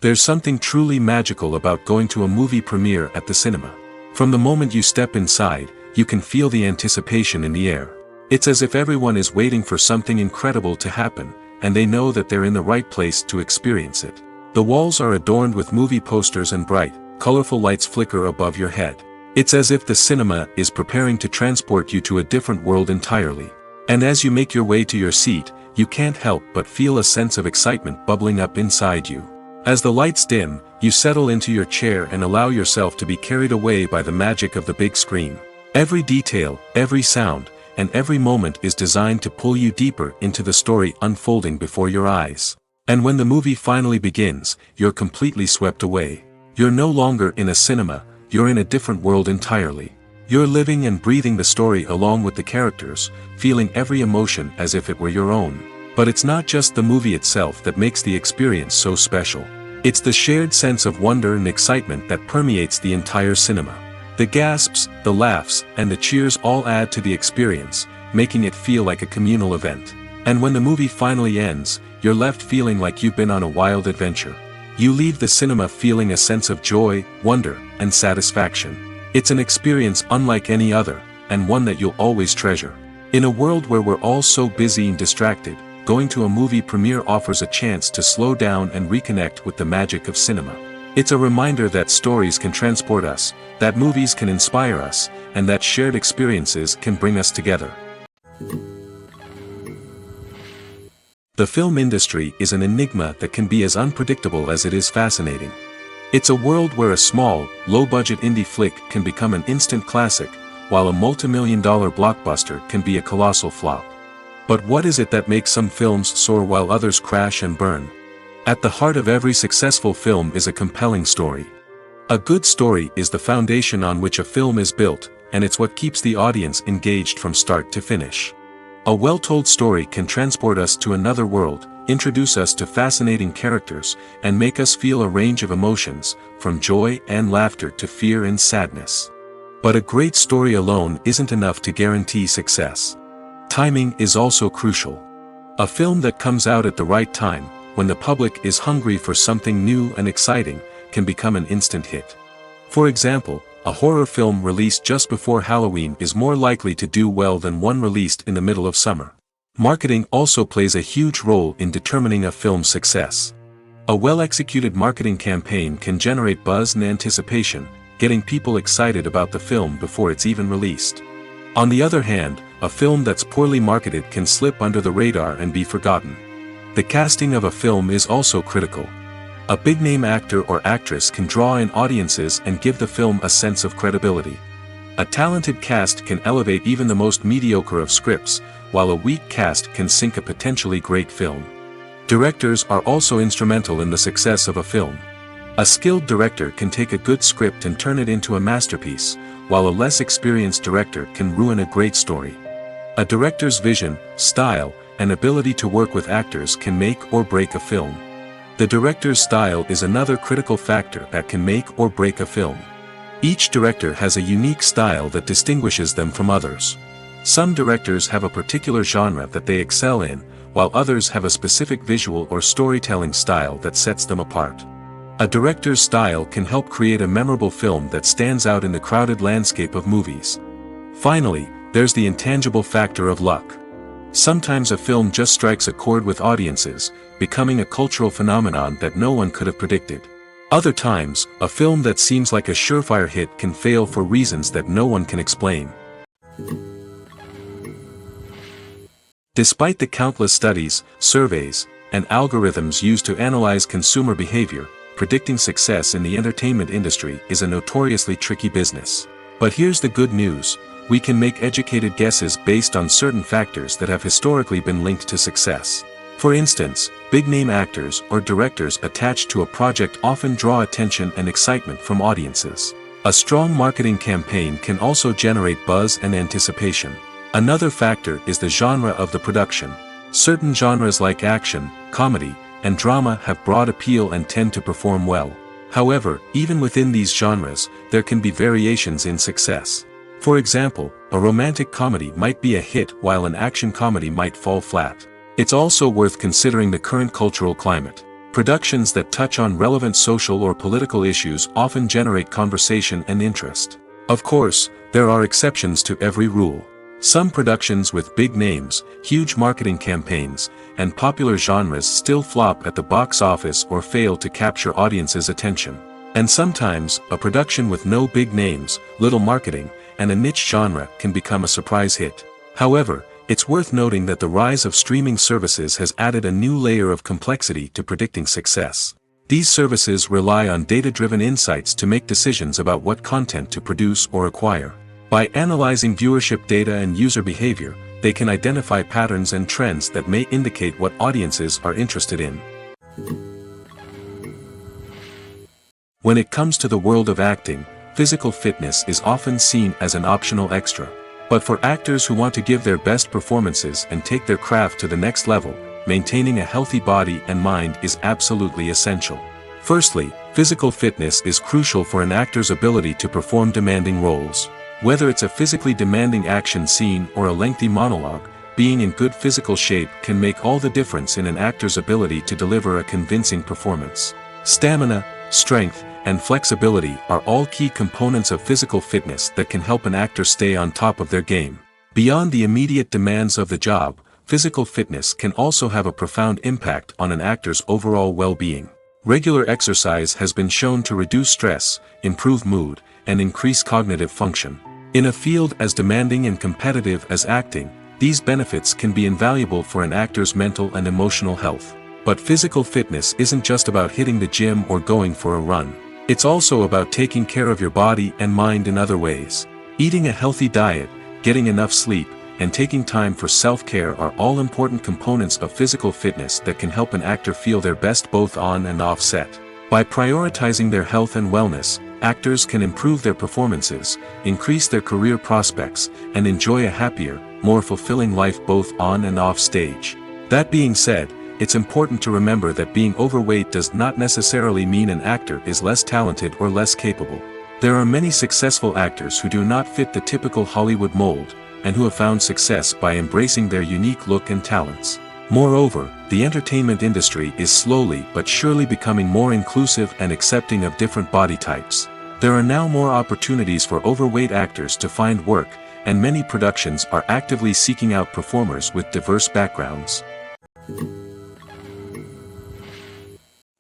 There's something truly magical about going to a movie premiere at the cinema. From the moment you step inside, you can feel the anticipation in the air. It's as if everyone is waiting for something incredible to happen, and they know that they're in the right place to experience it. The walls are adorned with movie posters and bright, colorful lights flicker above your head. It's as if the cinema is preparing to transport you to a different world entirely. And as you make your way to your seat, you can't help but feel a sense of excitement bubbling up inside you. As the lights dim, you settle into your chair and allow yourself to be carried away by the magic of the big screen. Every detail, every sound, and every moment is designed to pull you deeper into the story unfolding before your eyes. And when the movie finally begins, you're completely swept away. You're no longer in a cinema, you're in a different world entirely. You're living and breathing the story along with the characters, feeling every emotion as if it were your own. But it's not just the movie itself that makes the experience so special. It's the shared sense of wonder and excitement that permeates the entire cinema. The gasps, the laughs, and the cheers all add to the experience, making it feel like a communal event. And when the movie finally ends, you're left feeling like you've been on a wild adventure. You leave the cinema feeling a sense of joy, wonder, and satisfaction. It's an experience unlike any other, and one that you'll always treasure. In a world where we're all so busy and distracted, going to a movie premiere offers a chance to slow down and reconnect with the magic of cinema. It's a reminder that stories can transport us, that movies can inspire us, and that shared experiences can bring us together. The film industry is an enigma that can be as unpredictable as it is fascinating. It's a world where a small, low-budget indie flick can become an instant classic, while a multi-million-dollar blockbuster can be a colossal flop. But what is it that makes some films soar while others crash and burn? At the heart of every successful film is a compelling story. A good story is the foundation on which a film is built, and it's what keeps the audience engaged from start to finish. A well-told story can transport us to another world, introduce us to fascinating characters, and make us feel a range of emotions, from joy and laughter to fear and sadness. But a great story alone isn't enough to guarantee success. Timing is also crucial. A film that comes out at the right time, when the public is hungry for something new and exciting, can become an instant hit. For example, a horror film released just before Halloween is more likely to do well than one released in the middle of summer. Marketing also plays a huge role in determining a film's success. A well-executed marketing campaign can generate buzz and anticipation, getting people excited about the film before it's even released. On the other hand, a film that's poorly marketed can slip under the radar and be forgotten. The casting of a film is also critical. A big-name actor or actress can draw in audiences and give the film a sense of credibility. A talented cast can elevate even the most mediocre of scripts, while a weak cast can sink a potentially great film. Directors are also instrumental in the success of a film. A skilled director can take a good script and turn it into a masterpiece, while a less experienced director can ruin a great story. A director's vision, style, and ability to work with actors can make or break a film. The director's style is another critical factor that can make or break a film. Each director has a unique style that distinguishes them from others. Some directors have a particular genre that they excel in, while others have a specific visual or storytelling style that sets them apart. A director's style can help create a memorable film that stands out in the crowded landscape of movies. Finally, there's the intangible factor of luck. Sometimes a film just strikes a chord with audiences, becoming a cultural phenomenon that no one could have predicted. Other times, a film that seems like a surefire hit can fail for reasons that no one can explain. Despite the countless studies, surveys, and algorithms used to analyze consumer behavior, predicting success in the entertainment industry is a notoriously tricky business. But here's the good news: we can make educated guesses based on certain factors that have historically been linked to success. For instance, big-name actors or directors attached to a project often draw attention and excitement from audiences. A strong marketing campaign can also generate buzz and anticipation. Another factor is the genre of the production. Certain genres like action, comedy, and drama have broad appeal and tend to perform well. However, even within these genres, there can be variations in success. For example, a romantic comedy might be a hit while an action comedy might fall flat. It's also worth considering the current cultural climate. Productions that touch on relevant social or political issues often generate conversation and interest. Of course, there are exceptions to every rule. Some productions with big names, huge marketing campaigns, and popular genres still flop at the box office or fail to capture audiences' attention. And sometimes, a production with no big names, little marketing, and a niche genre can become a surprise hit. However, it's worth noting that the rise of streaming services has added a new layer of complexity to predicting success. These services rely on data-driven insights to make decisions about what content to produce or acquire. By analyzing viewership data and user behavior, they can identify patterns and trends that may indicate what audiences are interested in. When it comes to the world of acting, physical fitness is often seen as an optional extra. But for actors who want to give their best performances and take their craft to the next level, maintaining a healthy body and mind is absolutely essential. Firstly, physical fitness is crucial for an actor's ability to perform demanding roles. Whether it's a physically demanding action scene or a lengthy monologue, being in good physical shape can make all the difference in an actor's ability to deliver a convincing performance. Stamina, strength, and flexibility are all key components of physical fitness that can help an actor stay on top of their game. Beyond the immediate demands of the job, physical fitness can also have a profound impact on an actor's overall well-being. Regular exercise has been shown to reduce stress, improve mood, and increase cognitive function. In a field as demanding and competitive as acting, these benefits can be invaluable for an actor's mental and emotional health. But physical fitness isn't just about hitting the gym or going for a run. It's also about taking care of your body and mind in other ways. Eating a healthy diet, getting enough sleep, and taking time for self-care are all important components of physical fitness that can help an actor feel their best both on and off set. By prioritizing their health and wellness, actors can improve their performances, increase their career prospects, and enjoy a happier, more fulfilling life both on and off stage. That being said, it's important to remember that being overweight does not necessarily mean an actor is less talented or less capable. There are many successful actors who do not fit the typical Hollywood mold, and who have found success by embracing their unique look and talents. Moreover, the entertainment industry is slowly but surely becoming more inclusive and accepting of different body types. There are now more opportunities for overweight actors to find work, and many productions are actively seeking out performers with diverse backgrounds.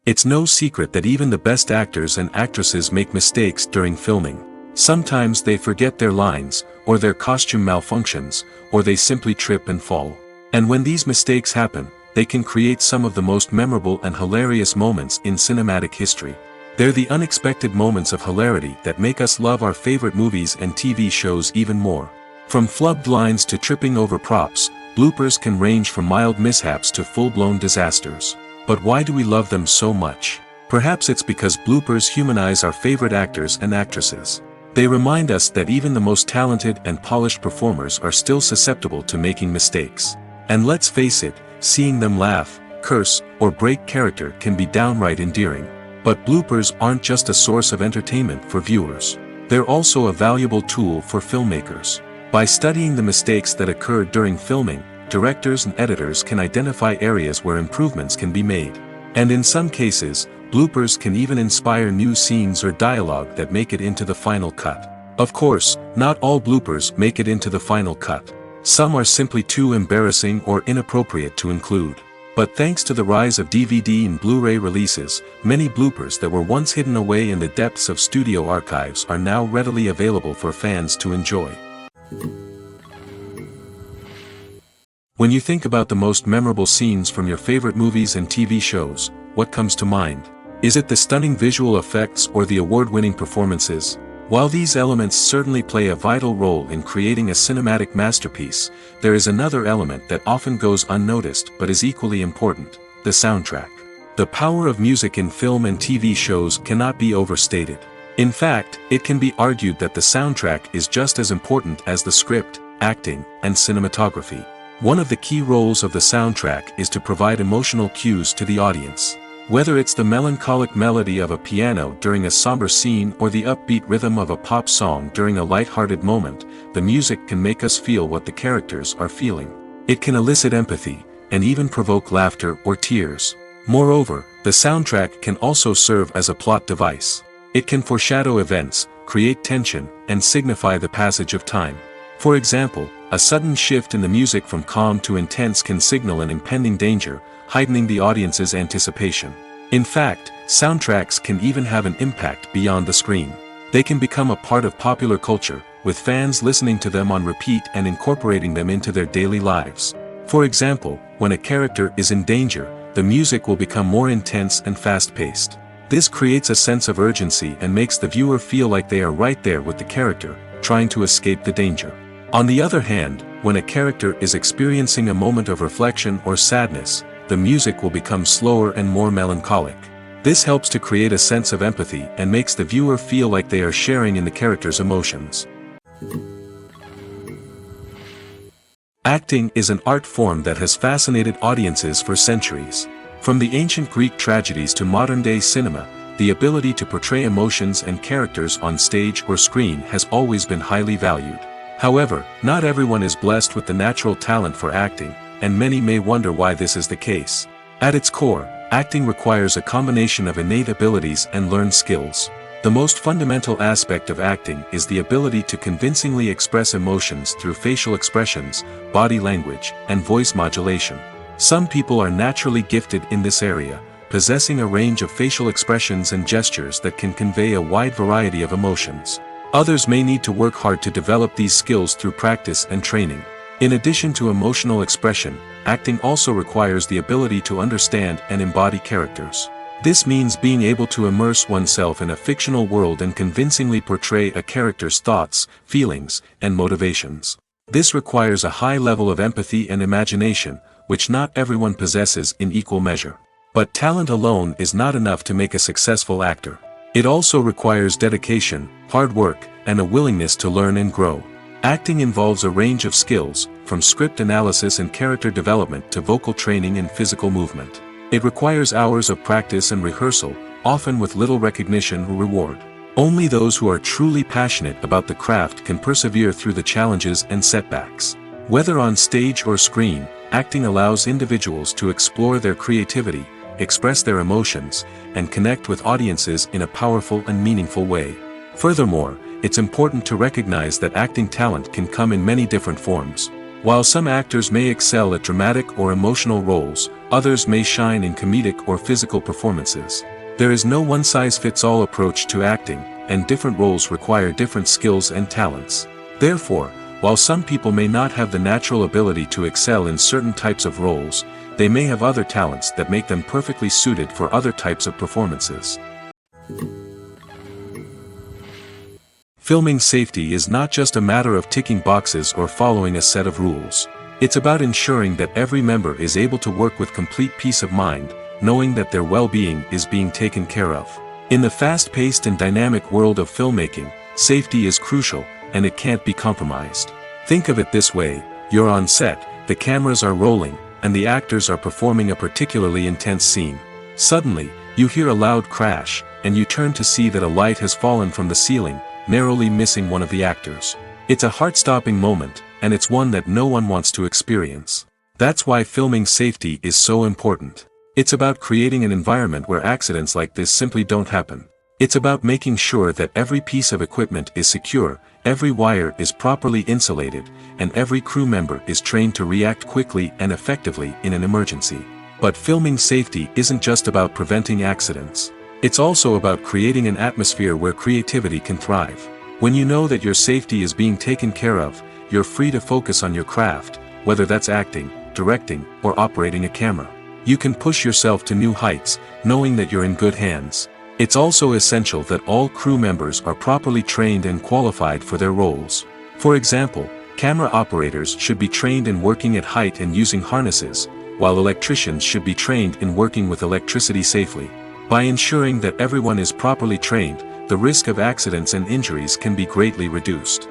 It's no secret that even the best actors and actresses make mistakes during filming. Sometimes they forget their lines, or their costume malfunctions, or they simply trip and fall. And when these mistakes happen, they can create some of the most memorable and hilarious moments in cinematic history. They're the unexpected moments of hilarity that make us love our favorite movies and TV shows even more. From flubbed lines to tripping over props, bloopers can range from mild mishaps to full-blown disasters. But why do we love them so much? Perhaps it's because bloopers humanize our favorite actors and actresses. They remind us that even the most talented and polished performers are still susceptible to making mistakes. And let's face it, seeing them laugh, curse, or break character can be downright endearing. But bloopers aren't just a source of entertainment for viewers. They're also a valuable tool for filmmakers. By studying the mistakes that occurred during filming, directors and editors can identify areas where improvements can be made. And in some cases, bloopers can even inspire new scenes or dialogue that make it into the final cut. Of course, not all bloopers make it into the final cut. Some are simply too embarrassing or inappropriate to include. But thanks to the rise of DVD and Blu-ray releases, many bloopers that were once hidden away in the depths of studio archives are now readily available for fans to enjoy. When you think about the most memorable scenes from your favorite movies and TV shows, what comes to mind? Is it the stunning visual effects or the award-winning performances? While these elements certainly play a vital role in creating a cinematic masterpiece, there is another element that often goes unnoticed but is equally important: the soundtrack. The power of music in film and TV shows cannot be overstated. In fact, it can be argued that the soundtrack is just as important as the script, acting, and cinematography. One of the key roles of the soundtrack is to provide emotional cues to the audience. Whether it's the melancholic melody of a piano during a somber scene or the upbeat rhythm of a pop song during a light-hearted moment, the music can make us feel what the characters are feeling. It can elicit empathy, and even provoke laughter or tears. Moreover, the soundtrack can also serve as a plot device. It can foreshadow events, create tension, and signify the passage of time. For example, a sudden shift in the music from calm to intense can signal an impending danger, heightening the audience's anticipation. In fact, soundtracks can even have an impact beyond the screen. They can become a part of popular culture, with fans listening to them on repeat and incorporating them into their daily lives. For example, when a character is in danger, the music will become more intense and fast-paced. This creates a sense of urgency and makes the viewer feel like they are right there with the character, trying to escape the danger. On the other hand, when a character is experiencing a moment of reflection or sadness, the music will become slower and more melancholic. This helps to create a sense of empathy and makes the viewer feel like they are sharing in the character's emotions. Acting is an art form that has fascinated audiences for centuries. From the ancient Greek tragedies to modern-day cinema, the ability to portray emotions and characters on stage or screen has always been highly valued. However, not everyone is blessed with the natural talent for acting, and many may wonder why this is the case. At its core, acting requires a combination of innate abilities and learned skills. The most fundamental aspect of acting is the ability to convincingly express emotions through facial expressions, body language, and voice modulation. Some people are naturally gifted in this area, possessing a range of facial expressions and gestures that can convey a wide variety of emotions. Others may need to work hard to develop these skills through practice and training. In addition to emotional expression, acting also requires the ability to understand and embody characters. This means being able to immerse oneself in a fictional world and convincingly portray a character's thoughts, feelings, and motivations. This requires a high level of empathy and imagination, which not everyone possesses in equal measure. But talent alone is not enough to make a successful actor. It also requires dedication, hard work, and a willingness to learn and grow. Acting involves a range of skills, from script analysis and character development to vocal training and physical movement. It requires hours of practice and rehearsal, often with little recognition or reward. Only those who are truly passionate about the craft can persevere through the challenges and setbacks. Whether on stage or screen, acting allows individuals to explore their creativity, express their emotions, and connect with audiences in a powerful and meaningful way. Furthermore, it's important to recognize that acting talent can come in many different forms. While some actors may excel at dramatic or emotional roles, others may shine in comedic or physical performances. There is no one-size-fits-all approach to acting, and different roles require different skills and talents. Therefore, while some people may not have the natural ability to excel in certain types of roles, they may have other talents that make them perfectly suited for other types of performances. Filming safety is not just a matter of ticking boxes or following a set of rules. It's about ensuring that every member is able to work with complete peace of mind, knowing that their well-being is being taken care of. In the fast-paced and dynamic world of filmmaking, safety is crucial, and it can't be compromised. Think of it this way: you're on set, the cameras are rolling, and the actors are performing a particularly intense scene. Suddenly, you hear a loud crash, and you turn to see that a light has fallen from the ceiling, narrowly missing one of the actors. It's a heart-stopping moment, and it's one that no one wants to experience. That's why filming safety is so important. It's about creating an environment where accidents like this simply don't happen. It's about making sure that every piece of equipment is secure, every wire is properly insulated, and every crew member is trained to react quickly and effectively in an emergency. But filming safety isn't just about preventing accidents. It's also about creating an atmosphere where creativity can thrive. When you know that your safety is being taken care of, you're free to focus on your craft, whether that's acting, directing, or operating a camera. You can push yourself to new heights, knowing that you're in good hands. It's also essential that all crew members are properly trained and qualified for their roles. For example, camera operators should be trained in working at height and using harnesses, while electricians should be trained in working with electricity safely. By ensuring that everyone is properly trained, the risk of accidents and injuries can be greatly reduced.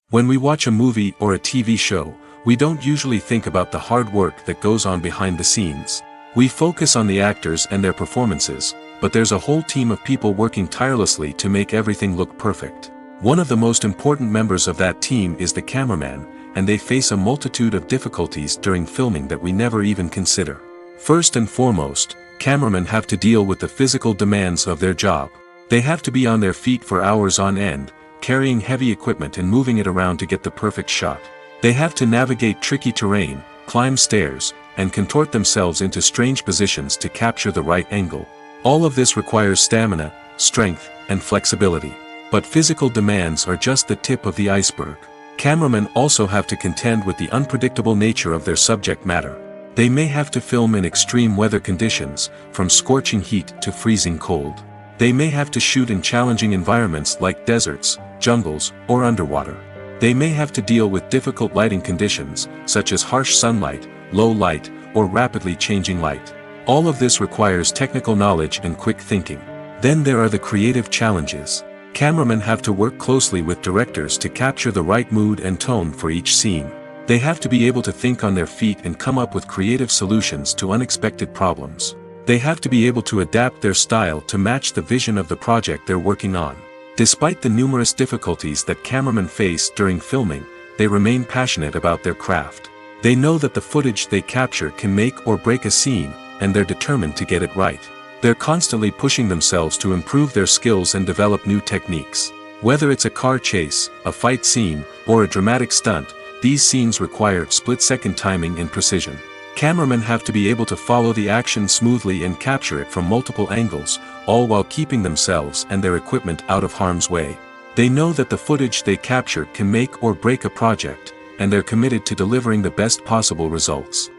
When we watch a movie or a TV show, We don't usually think about the hard work that goes on behind the scenes. We focus on the actors and their performances, but there's a whole team of people working tirelessly to make everything look perfect. One of the most important members of that team is the cameraman, and they face a multitude of difficulties during filming that we never even consider. First and foremost, cameramen have to deal with the physical demands of their job. They have to be on their feet for hours on end, carrying heavy equipment and moving it around to get the perfect shot. They have to navigate tricky terrain, climb stairs, and contort themselves into strange positions to capture the right angle. All of this requires stamina, strength, and flexibility. But physical demands are just the tip of the iceberg. Cameramen also have to contend with the unpredictable nature of their subject matter. They may have to film in extreme weather conditions, from scorching heat to freezing cold. They may have to shoot in challenging environments like deserts, jungles, or underwater. They may have to deal with difficult lighting conditions, such as harsh sunlight, low light, or rapidly changing light. All of this requires technical knowledge and quick thinking. Then there are the creative challenges. Cameramen have to work closely with directors to capture the right mood and tone for each scene. They have to be able to think on their feet and come up with creative solutions to unexpected problems. They have to be able to adapt their style to match the vision of the project they're working on. Despite the numerous difficulties that cameramen face during filming, they remain passionate about their craft. They know that the footage they capture can make or break a scene, and they're determined to get it right. They're constantly pushing themselves to improve their skills and develop new techniques. Whether it's a car chase, a fight scene, or a dramatic stunt, these scenes require split-second timing and precision. Cameramen have to be able to follow the action smoothly and capture it from multiple angles, all while keeping themselves and their equipment out of harm's way. They know that the footage they capture can make or break a project, and they're committed to delivering the best possible results.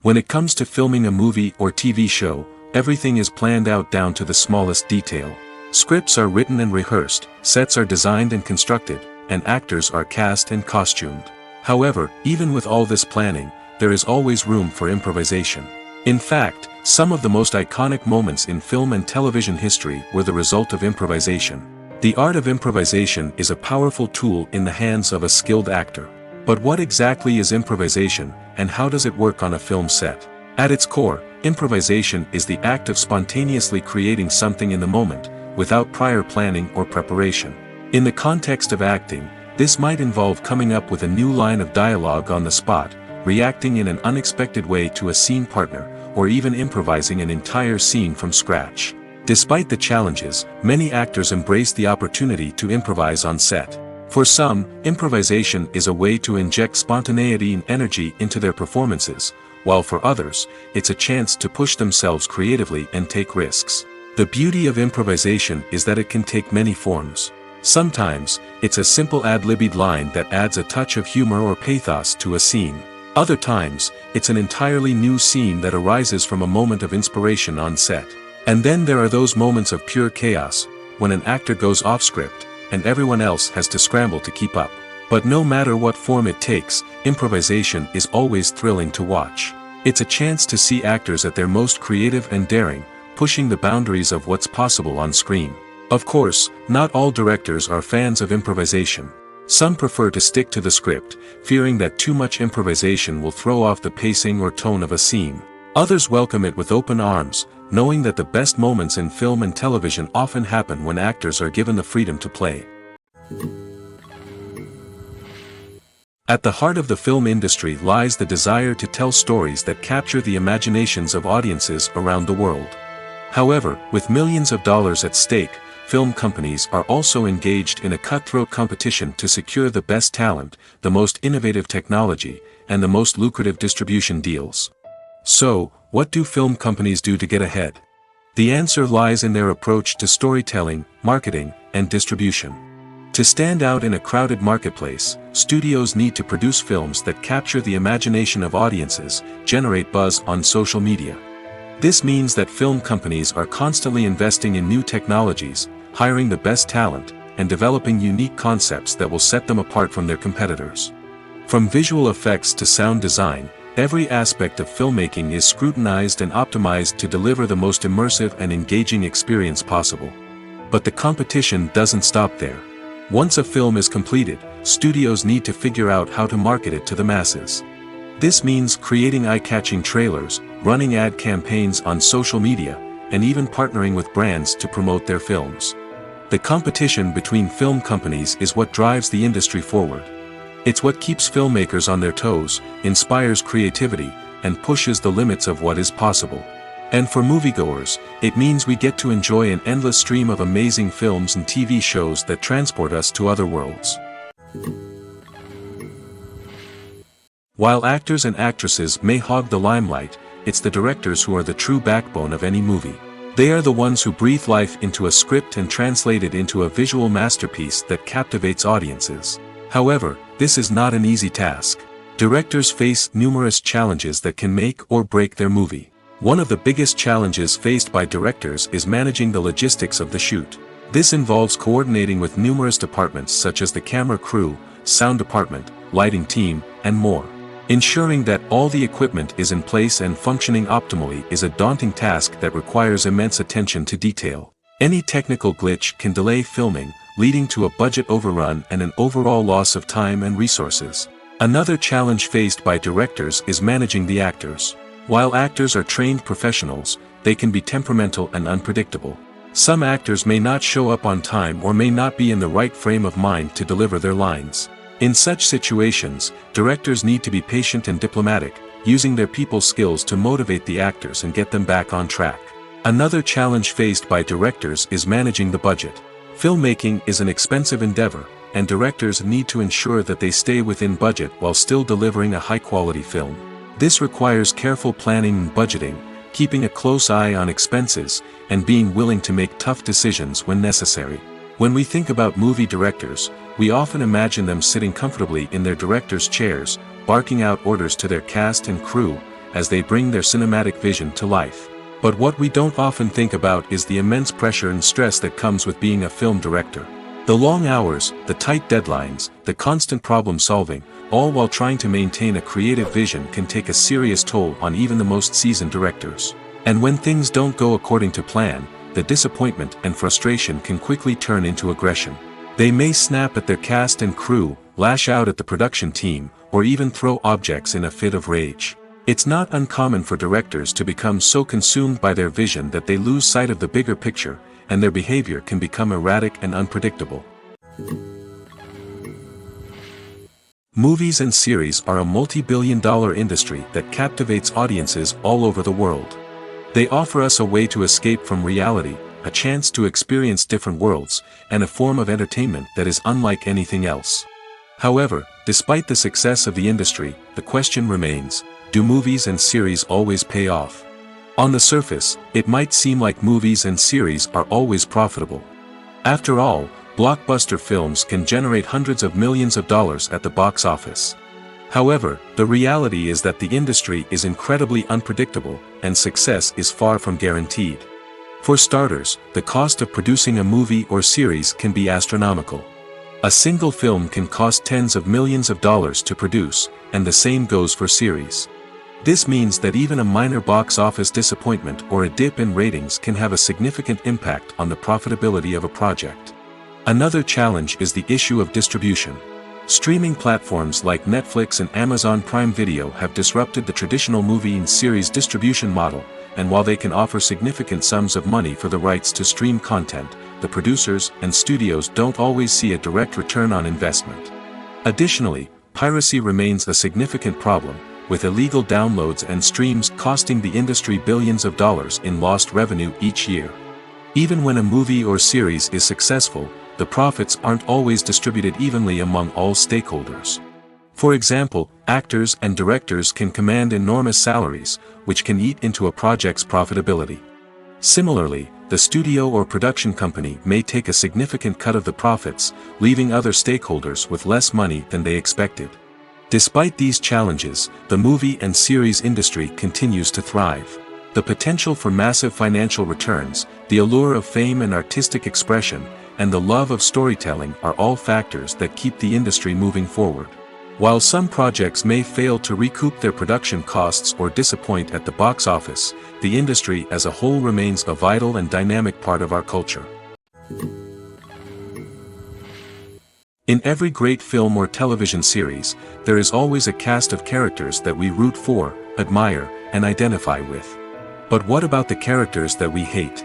When it comes to filming a movie or TV show, everything is planned out down to the smallest detail. Scripts are written and rehearsed, sets are designed and constructed, and actors are cast and costumed. However, even with all this planning, there is always room for improvisation. In fact, some of the most iconic moments in film and television history were the result of improvisation. The art of improvisation is a powerful tool in the hands of a skilled actor. But what exactly is improvisation, and how does it work on a film set? At its core, improvisation is the act of spontaneously creating something in the moment, without prior planning or preparation. In the context of acting, this might involve coming up with a new line of dialogue on the spot, reacting in an unexpected way to a scene partner, or even improvising an entire scene from scratch. Despite the challenges, many actors embrace the opportunity to improvise on set. For some, improvisation is a way to inject spontaneity and energy into their performances, while for others, it's a chance to push themselves creatively and take risks. The beauty of improvisation is that it can take many forms. Sometimes, it's a simple ad-libbed line that adds a touch of humor or pathos to a scene. Other times, it's an entirely new scene that arises from a moment of inspiration on set. And then there are those moments of pure chaos, when an actor goes off script, and everyone else has to scramble to keep up. But no matter what form it takes, improvisation is always thrilling to watch. It's a chance to see actors at their most creative and daring, pushing the boundaries of what's possible on screen. Of course, not all directors are fans of improvisation. Some prefer to stick to the script, fearing that too much improvisation will throw off the pacing or tone of a scene. Others welcome it with open arms, knowing that the best moments in film and television often happen when actors are given the freedom to play. At the heart of the film industry lies the desire to tell stories that capture the imaginations of audiences around the world. However, with millions of dollars at stake, film companies are also engaged in a cutthroat competition to secure the best talent, the most innovative technology, and the most lucrative distribution deals. So, what do film companies do to get ahead? The answer lies in their approach to storytelling, marketing, and distribution. To stand out in a crowded marketplace, studios need to produce films that capture the imagination of audiences, generate buzz on social media. This means that film companies are constantly investing in new technologies, hiring the best talent, and developing unique concepts that will set them apart from their competitors. From visual effects to sound design, every aspect of filmmaking is scrutinized and optimized to deliver the most immersive and engaging experience possible. But the competition doesn't stop there. Once a film is completed, studios need to figure out how to market it to the masses. This means creating eye-catching trailers, running ad campaigns on social media, and even partnering with brands to promote their films. The competition between film companies is what drives the industry forward. It's what keeps filmmakers on their toes, inspires creativity, and pushes the limits of what is possible. And for moviegoers, it means we get to enjoy an endless stream of amazing films and TV shows that transport us to other worlds. While actors and actresses may hog the limelight, it's the directors who are the true backbone of any movie. They are the ones who breathe life into a script and translate it into a visual masterpiece that captivates audiences. However, this is not an easy task. Directors face numerous challenges that can make or break their movie. One of the biggest challenges faced by directors is managing the logistics of the shoot. This involves coordinating with numerous departments such as the camera crew, sound department, lighting team, and more. Ensuring that all the equipment is in place and functioning optimally is a daunting task that requires immense attention to detail. Any technical glitch can delay filming, leading to a budget overrun and an overall loss of time and resources. Another challenge faced by directors is managing the actors. While actors are trained professionals, they can be temperamental and unpredictable. Some actors may not show up on time or may not be in the right frame of mind to deliver their lines. In such situations, directors need to be patient and diplomatic, using their people skills to motivate the actors and get them back on track. Another challenge faced by directors is managing the budget. Filmmaking is an expensive endeavor, and directors need to ensure that they stay within budget while still delivering a high-quality film. This requires careful planning and budgeting, keeping a close eye on expenses, and being willing to make tough decisions when necessary. When we think about movie directors, we often imagine them sitting comfortably in their director's chairs, barking out orders to their cast and crew, as they bring their cinematic vision to life. But what we don't often think about is the immense pressure and stress that comes with being a film director. The long hours, the tight deadlines, the constant problem solving, all while trying to maintain a creative vision can take a serious toll on even the most seasoned directors. And when things don't go according to plan, the disappointment and frustration can quickly turn into aggression. They may snap at their cast and crew, lash out at the production team, or even throw objects in a fit of rage. It's not uncommon for directors to become so consumed by their vision that they lose sight of the bigger picture, and their behavior can become erratic and unpredictable. Movies and series are a multi-billion-dollar industry that captivates audiences all over the world. They offer us a way to escape from reality, a chance to experience different worlds, and a form of entertainment that is unlike anything else. However, despite the success of the industry, the question remains, do movies and series always pay off? On the surface, it might seem like movies and series are always profitable. After all, blockbuster films can generate hundreds of millions of dollars at the box office. However, the reality is that the industry is incredibly unpredictable, and success is far from guaranteed. For starters, the cost of producing a movie or series can be astronomical. A single film can cost tens of millions of dollars to produce, and the same goes for series. This means that even a minor box office disappointment or a dip in ratings can have a significant impact on the profitability of a project. Another challenge is the issue of distribution. Streaming platforms like Netflix and Amazon Prime Video have disrupted the traditional movie and series distribution model, and while they can offer significant sums of money for the rights to stream content, the producers and studios don't always see a direct return on investment. Additionally, piracy remains a significant problem, with illegal downloads and streams costing the industry billions of dollars in lost revenue each year. Even when a movie or series is successful, the profits aren't always distributed evenly among all stakeholders. For example, actors and directors can command enormous salaries, which can eat into a project's profitability. Similarly, the studio or production company may take a significant cut of the profits, leaving other stakeholders with less money than they expected. Despite these challenges, the movie and series industry continues to thrive. The potential for massive financial returns, the allure of fame and artistic expression, and the love of storytelling are all factors that keep the industry moving forward. While some projects may fail to recoup their production costs or disappoint at the box office, the industry as a whole remains a vital and dynamic part of our culture. In every great film or television series, there is always a cast of characters that we root for, admire, and identify with. But what about the characters that we hate?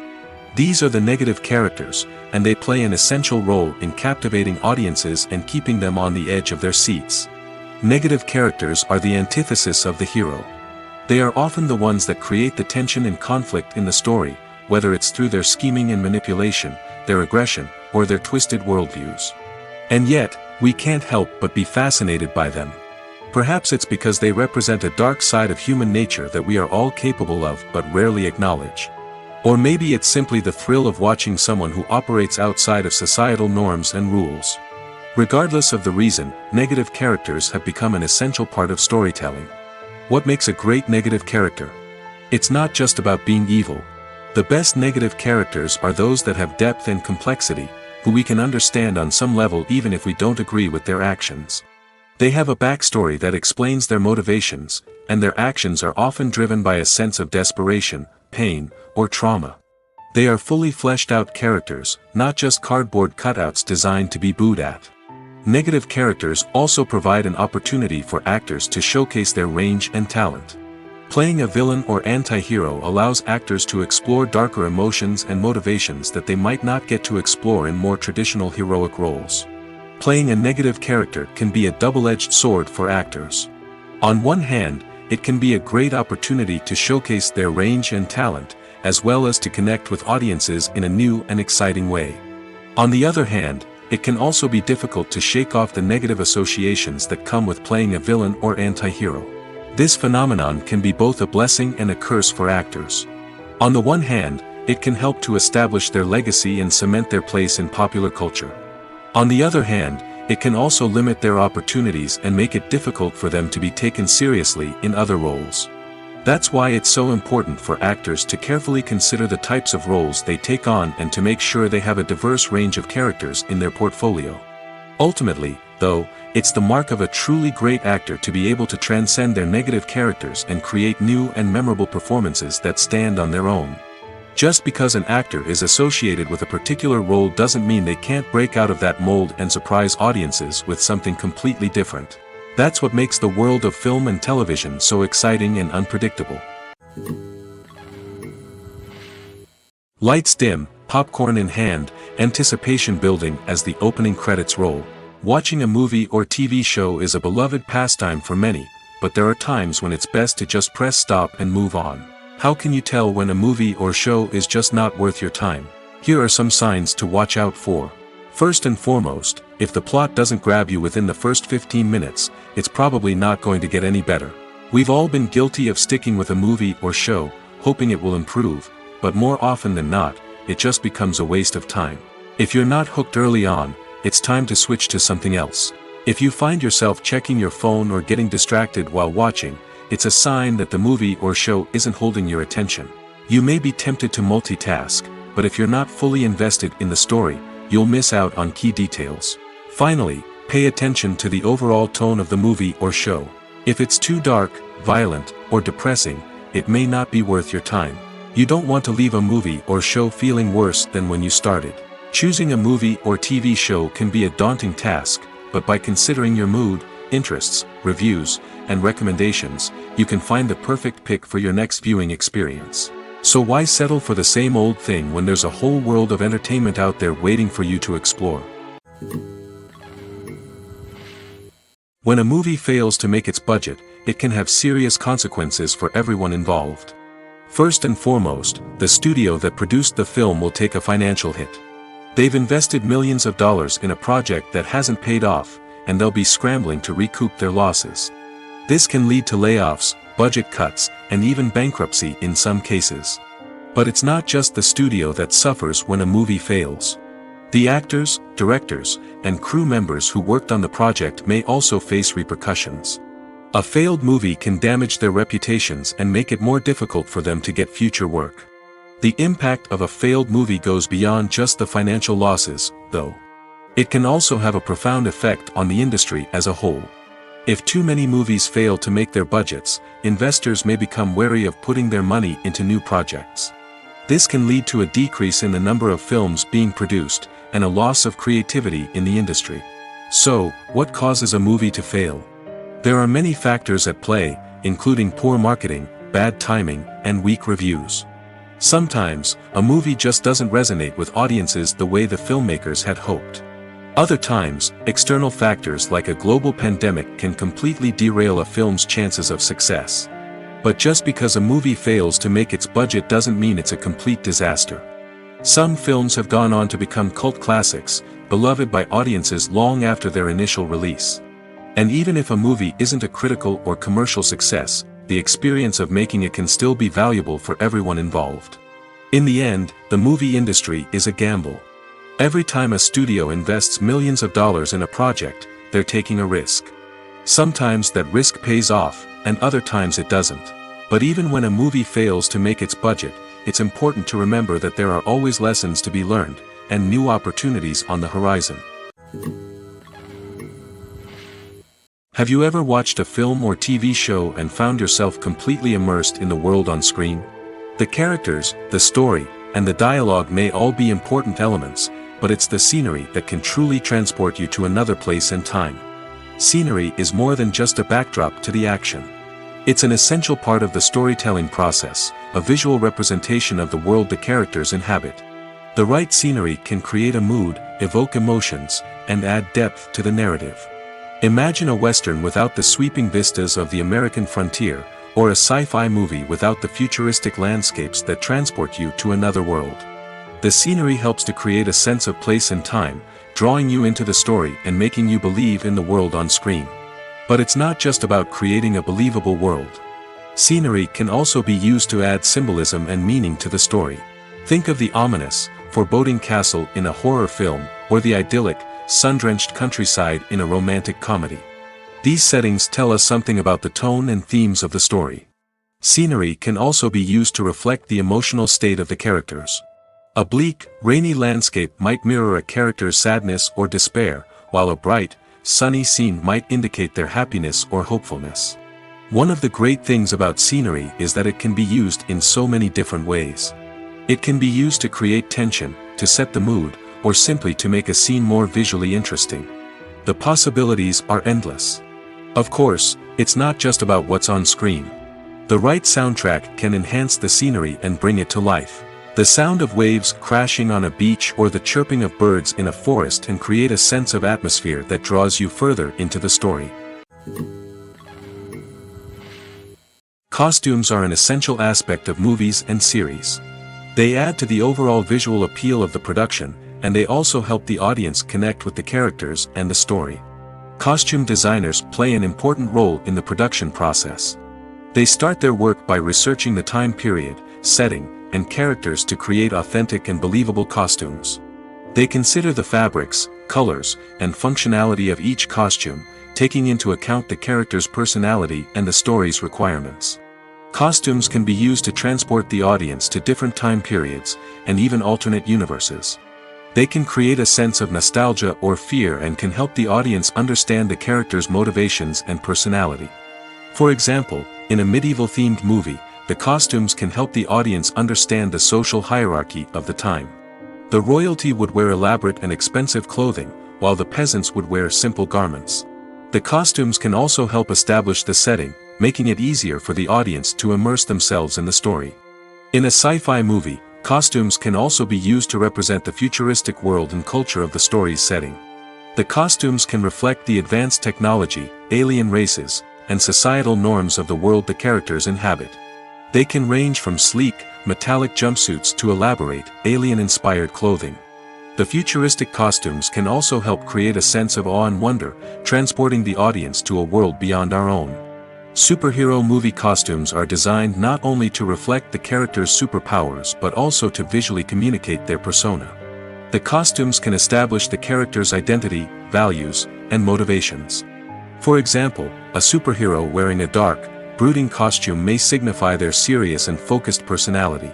These are the negative characters, and they play an essential role in captivating audiences and keeping them on the edge of their seats. Negative characters are the antithesis of the hero. They are often the ones that create the tension and conflict in the story, whether it's through their scheming and manipulation, their aggression, or their twisted worldviews. And yet, we can't help but be fascinated by them. Perhaps it's because they represent a dark side of human nature that we are all capable of but rarely acknowledge. Or maybe it's simply the thrill of watching someone who operates outside of societal norms and rules. Regardless of the reason, negative characters have become an essential part of storytelling. What makes a great negative character? It's not just about being evil. The best negative characters are those that have depth and complexity, who we can understand on some level even if we don't agree with their actions. They have a backstory that explains their motivations, and their actions are often driven by a sense of desperation, pain, or trauma. They are fully fleshed out characters, not just cardboard cutouts designed to be booed at. Negative characters also provide an opportunity for actors to showcase their range and talent. Playing a villain or anti-hero allows actors to explore darker emotions and motivations that they might not get to explore in more traditional heroic roles. Playing a negative character can be a double-edged sword for actors. On one hand, it can be a great opportunity to showcase their range and talent, as well as to connect with audiences in a new and exciting way. On the other hand, it can also be difficult to shake off the negative associations that come with playing a villain or anti-hero. This phenomenon can be both a blessing and a curse for actors. On the one hand, it can help to establish their legacy and cement their place in popular culture. On the other hand, it can also limit their opportunities and make it difficult for them to be taken seriously in other roles. That's why it's so important for actors to carefully consider the types of roles they take on and to make sure they have a diverse range of characters in their portfolio. Ultimately, though, it's the mark of a truly great actor to be able to transcend their negative characters and create new and memorable performances that stand on their own. Just because an actor is associated with a particular role doesn't mean they can't break out of that mold and surprise audiences with something completely different. That's what makes the world of film and television so exciting and unpredictable. Lights dim, popcorn in hand, anticipation building as the opening credits roll. Watching a movie or TV show is a beloved pastime for many, but there are times when it's best to just press stop and move on. How can you tell when a movie or show is just not worth your time? Here are some signs to watch out for. First and foremost, if the plot doesn't grab you within the first 15 minutes, it's probably not going to get any better. We've all been guilty of sticking with a movie or show, hoping it will improve, but more often than not, it just becomes a waste of time. If you're not hooked early on, it's time to switch to something else. If you find yourself checking your phone or getting distracted while watching, it's a sign that the movie or show isn't holding your attention. You may be tempted to multitask, but if you're not fully invested in the story, you'll miss out on key details. Finally, pay attention to the overall tone of the movie or show. If it's too dark, violent, or depressing, it may not be worth your time. You don't want to leave a movie or show feeling worse than when you started. Choosing a movie or TV show can be a daunting task, but by considering your mood, interests, reviews, and recommendations, you can find the perfect pick for your next viewing experience. So why settle for the same old thing when there's a whole world of entertainment out there waiting for you to explore? When a movie fails to make its budget, it can have serious consequences for everyone involved. First and foremost, the studio that produced the film will take a financial hit. They've invested millions of dollars in a project that hasn't paid off, and they'll be scrambling to recoup their losses. This can lead to layoffs, budget cuts, and even bankruptcy in some cases. But it's not just the studio that suffers when a movie fails. The actors, directors, and crew members who worked on the project may also face repercussions. A failed movie can damage their reputations and make it more difficult for them to get future work. The impact of a failed movie goes beyond just the financial losses, though. It can also have a profound effect on the industry as a whole. If too many movies fail to make their budgets, investors may become wary of putting their money into new projects. This can lead to a decrease in the number of films being produced, and a loss of creativity in the industry. So, what causes a movie to fail? There are many factors at play, including poor marketing, bad timing, and weak reviews. Sometimes, a movie just doesn't resonate with audiences the way the filmmakers had hoped. Other times, external factors like a global pandemic can completely derail a film's chances of success. But just because a movie fails to make its budget doesn't mean it's a complete disaster. Some films have gone on to become cult classics, beloved by audiences long after their initial release. And even if a movie isn't a critical or commercial success, the experience of making it can still be valuable for everyone involved. In the end, the movie industry is a gamble. Every time a studio invests millions of dollars in a project, they're taking a risk. Sometimes that risk pays off, and other times it doesn't. But even when a movie fails to make its budget, it's important to remember that there are always lessons to be learned, and new opportunities on the horizon. Have you ever watched a film or TV show and found yourself completely immersed in the world on screen? The characters, the story, and the dialogue may all be important elements, but it's the scenery that can truly transport you to another place and time. Scenery is more than just a backdrop to the action. It's an essential part of the storytelling process, a visual representation of the world the characters inhabit. The right scenery can create a mood, evoke emotions, and add depth to the narrative. Imagine a Western without the sweeping vistas of the American frontier, or a sci-fi movie without the futuristic landscapes that transport you to another world. The scenery helps to create a sense of place and time, drawing you into the story and making you believe in the world on screen. But it's not just about creating a believable world. Scenery can also be used to add symbolism and meaning to the story. Think of the ominous, foreboding castle in a horror film, or the idyllic, sun-drenched countryside in a romantic comedy. These settings tell us something about the tone and themes of the story. Scenery can also be used to reflect the emotional state of the characters. A bleak, rainy landscape might mirror a character's sadness or despair, while a bright, sunny scene might indicate their happiness or hopefulness. One of the great things about scenery is that it can be used in so many different ways. It can be used to create tension, to set the mood, or simply to make a scene more visually interesting. The possibilities are endless. Of course, it's not just about what's on screen. The right soundtrack can enhance the scenery and bring it to life. The sound of waves crashing on a beach or the chirping of birds in a forest can create a sense of atmosphere that draws you further into the story. Costumes are an essential aspect of movies and series. They add to the overall visual appeal of the production, and they also help the audience connect with the characters and the story. Costume designers play an important role in the production process. They start their work by researching the time period, setting, and characters to create authentic and believable costumes. They consider the fabrics, colors, and functionality of each costume, taking into account the character's personality and the story's requirements. Costumes can be used to transport the audience to different time periods, and even alternate universes. They can create a sense of nostalgia or fear and can help the audience understand the character's motivations and personality. For example, in a medieval-themed movie, the costumes can help the audience understand the social hierarchy of the time. The royalty would wear elaborate and expensive clothing, while the peasants would wear simple garments. The costumes can also help establish the setting, making it easier for the audience to immerse themselves in the story. In a sci-fi movie, costumes can also be used to represent the futuristic world and culture of the story's setting. The costumes can reflect the advanced technology, alien races, and societal norms of the world the characters inhabit. They can range from sleek, metallic jumpsuits to elaborate, alien-inspired clothing. The futuristic costumes can also help create a sense of awe and wonder, transporting the audience to a world beyond our own. Superhero movie costumes are designed not only to reflect the character's superpowers but also to visually communicate their persona. The costumes can establish the character's identity, values, and motivations. For example, a superhero wearing a dark, brooding costume may signify their serious and focused personality.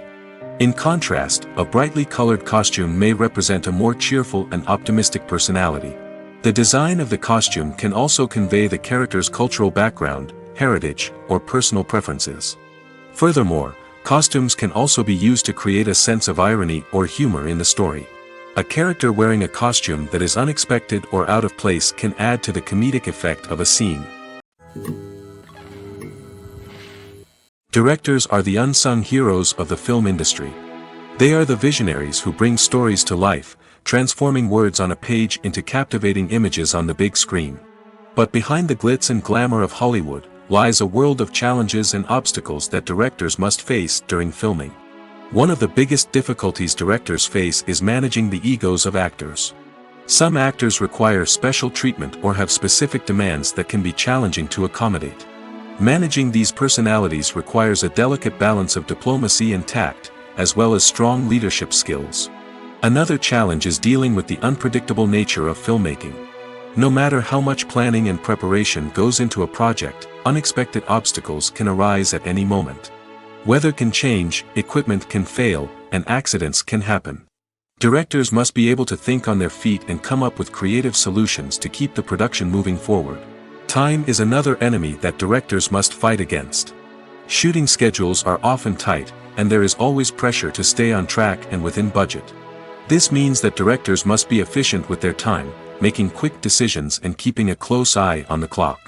In contrast, a brightly colored costume may represent a more cheerful and optimistic personality. The design of the costume can also convey the character's cultural background, heritage, or personal preferences. Furthermore, costumes can also be used to create a sense of irony or humor in the story. A character wearing a costume that is unexpected or out of place can add to the comedic effect of a scene. Directors are the unsung heroes of the film industry. They are the visionaries who bring stories to life, transforming words on a page into captivating images on the big screen. But behind the glitz and glamour of Hollywood lies a world of challenges and obstacles that directors must face during filming. One of the biggest difficulties directors face is managing the egos of actors. Some actors require special treatment or have specific demands that can be challenging to accommodate. Managing these personalities requires a delicate balance of diplomacy and tact, as well as strong leadership skills. Another challenge is dealing with the unpredictable nature of filmmaking. No matter how much planning and preparation goes into a project, unexpected obstacles can arise at any moment. Weather can change, equipment can fail, and accidents can happen. Directors must be able to think on their feet and come up with creative solutions to keep the production moving forward. Time is another enemy that directors must fight against. Shooting schedules are often tight, and there is always pressure to stay on track and within budget. This means that directors must be efficient with their time, making quick decisions and keeping a close eye on the clock.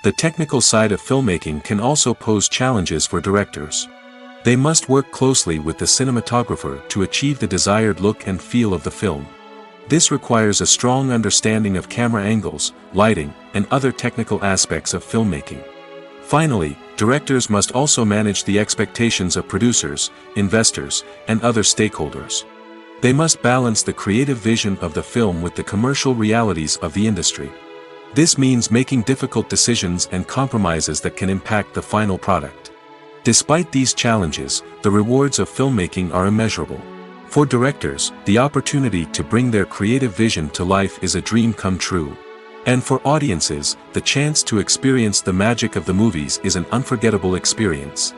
The technical side of filmmaking can also pose challenges for directors. They must work closely with the cinematographer to achieve the desired look and feel of the film. This requires a strong understanding of camera angles, lighting, and other technical aspects of filmmaking. Finally, directors must also manage the expectations of producers, investors, and other stakeholders. They must balance the creative vision of the film with the commercial realities of the industry. This means making difficult decisions and compromises that can impact the final product. Despite these challenges, the rewards of filmmaking are immeasurable. For directors, the opportunity to bring their creative vision to life is a dream come true. And for audiences, the chance to experience the magic of the movies is an unforgettable experience.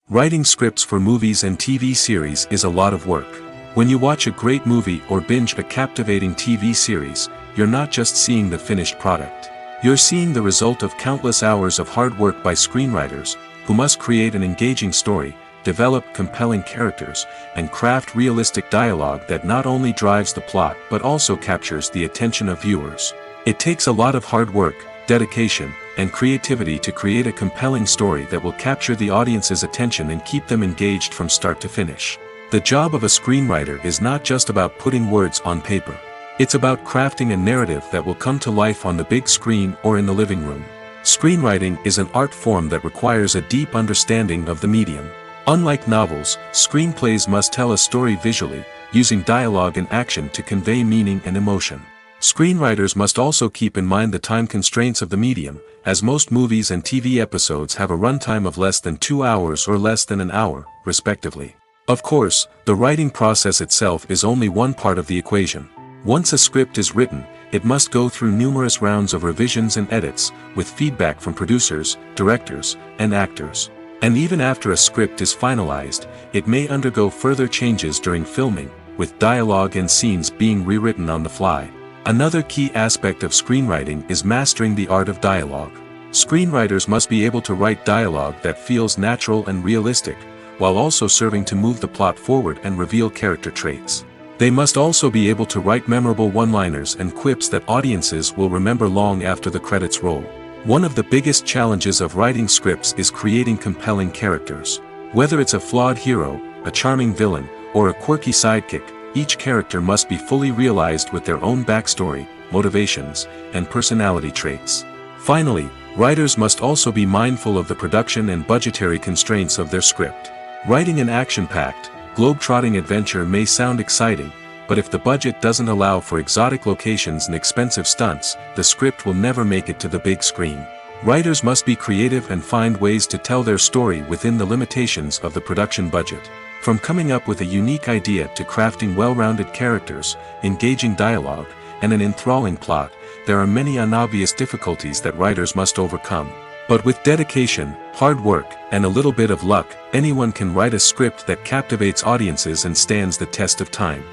Writing scripts for movies and TV series is a lot of work. When you watch a great movie or binge a captivating TV series, you're not just seeing the finished product. You're seeing the result of countless hours of hard work by screenwriters, who must create an engaging story, develop compelling characters, and craft realistic dialogue that not only drives the plot but also captures the attention of viewers. It takes a lot of hard work, dedication, and creativity to create a compelling story that will capture the audience's attention and keep them engaged from start to finish. The job of a screenwriter is not just about putting words on paper. It's about crafting a narrative that will come to life on the big screen or in the living room. Screenwriting is an art form that requires a deep understanding of the medium. Unlike novels, screenplays must tell a story visually, using dialogue and action to convey meaning and emotion. Screenwriters must also keep in mind the time constraints of the medium, as most movies and TV episodes have a runtime of less than 2 hours or less than an hour, respectively. Of course, the writing process itself is only one part of the equation. Once a script is written, it must go through numerous rounds of revisions and edits, with feedback from producers, directors, and actors. And even after a script is finalized, it may undergo further changes during filming, with dialogue and scenes being rewritten on the fly. Another key aspect of screenwriting is mastering the art of dialogue. Screenwriters must be able to write dialogue that feels natural and realistic, while also serving to move the plot forward and reveal character traits. They must also be able to write memorable one-liners and quips that audiences will remember long after the credits roll. One of the biggest challenges of writing scripts is creating compelling characters. Whether it's a flawed hero, a charming villain, or a quirky sidekick, each character must be fully realized with their own backstory, motivations, and personality traits. Finally, writers must also be mindful of the production and budgetary constraints of their script. Writing an action-packed, globe-trotting adventure may sound exciting, but if the budget doesn't allow for exotic locations and expensive stunts, the script will never make it to the big screen. Writers must be creative and find ways to tell their story within the limitations of the production budget. From coming up with a unique idea to crafting well-rounded characters, engaging dialogue, and an enthralling plot, there are many unobvious difficulties that writers must overcome. But with dedication, hard work, and a little bit of luck, anyone can write a script that captivates audiences and stands the test of time.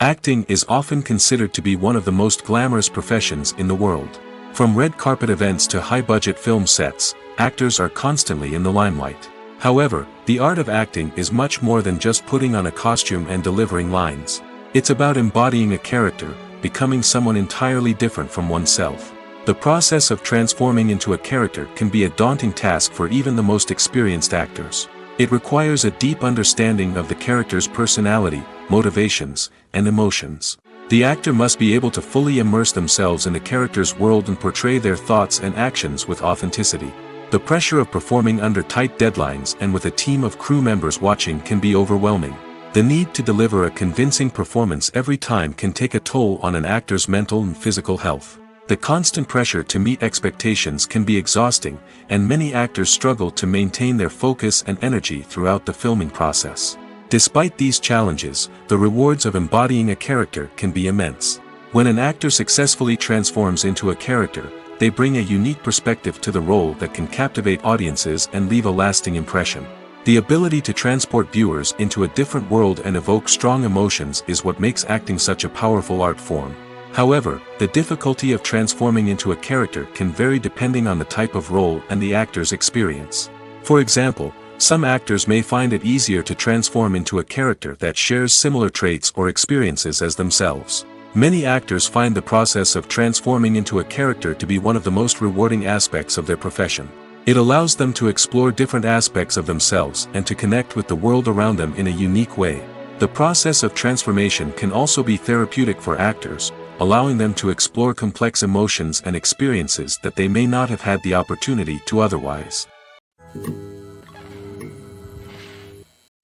Acting is often considered to be one of the most glamorous professions in the world. From red carpet events to high-budget film sets, actors are constantly in the limelight. However, the art of acting is much more than just putting on a costume and delivering lines. It's about embodying a character, becoming someone entirely different from oneself. The process of transforming into a character can be a daunting task for even the most experienced actors. It requires a deep understanding of the character's personality, motivations, and emotions. The actor must be able to fully immerse themselves in the character's world and portray their thoughts and actions with authenticity. The pressure of performing under tight deadlines and with a team of crew members watching can be overwhelming. The need to deliver a convincing performance every time can take a toll on an actor's mental and physical health. The constant pressure to meet expectations can be exhausting, and many actors struggle to maintain their focus and energy throughout the filming process. Despite these challenges, the rewards of embodying a character can be immense. When an actor successfully transforms into a character, they bring a unique perspective to the role that can captivate audiences and leave a lasting impression. The ability to transport viewers into a different world and evoke strong emotions is what makes acting such a powerful art form. However, the difficulty of transforming into a character can vary depending on the type of role and the actor's experience. For example, some actors may find it easier to transform into a character that shares similar traits or experiences as themselves. Many actors find the process of transforming into a character to be one of the most rewarding aspects of their profession. It allows them to explore different aspects of themselves and to connect with the world around them in a unique way. The process of transformation can also be therapeutic for actors, allowing them to explore complex emotions and experiences that they may not have had the opportunity to otherwise.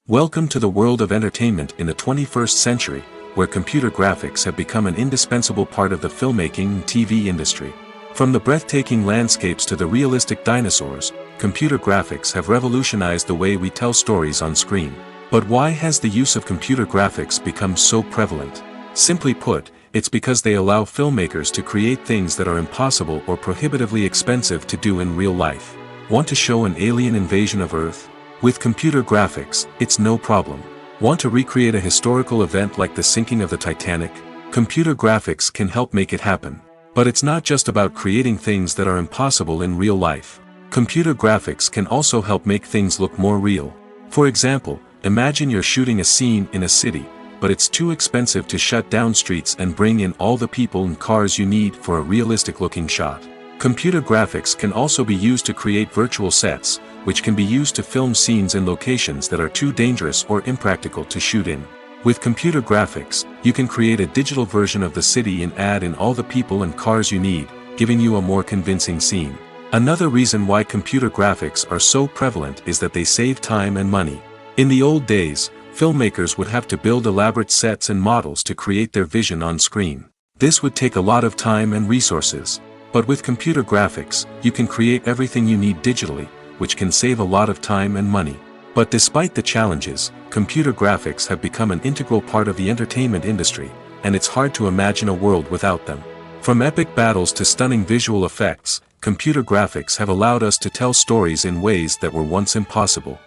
Welcome to the world of entertainment in the 21st century, where computer graphics have become an indispensable part of the filmmaking and TV industry. From the breathtaking landscapes to the realistic dinosaurs, computer graphics have revolutionized the way we tell stories on screen. But why has the use of computer graphics become so prevalent? Simply put, it's because they allow filmmakers to create things that are impossible or prohibitively expensive to do in real life. Want to show an alien invasion of Earth? With computer graphics, it's no problem. Want to recreate a historical event like the sinking of the Titanic? Computer graphics can help make it happen. But it's not just about creating things that are impossible in real life. Computer graphics can also help make things look more real. For example, imagine you're shooting a scene in a city, but it's too expensive to shut down streets and bring in all the people and cars you need for a realistic-looking shot. Computer graphics can also be used to create virtual sets, which can be used to film scenes in locations that are too dangerous or impractical to shoot in. With computer graphics, you can create a digital version of the city and add in all the people and cars you need, giving you a more convincing scene. Another reason why computer graphics are so prevalent is that they save time and money. In the old days, filmmakers would have to build elaborate sets and models to create their vision on screen. This would take a lot of time and resources. But with computer graphics, you can create everything you need digitally, which can save a lot of time and money. But despite the challenges, computer graphics have become an integral part of the entertainment industry, and it's hard to imagine a world without them. From epic battles to stunning visual effects, computer graphics have allowed us to tell stories in ways that were once impossible.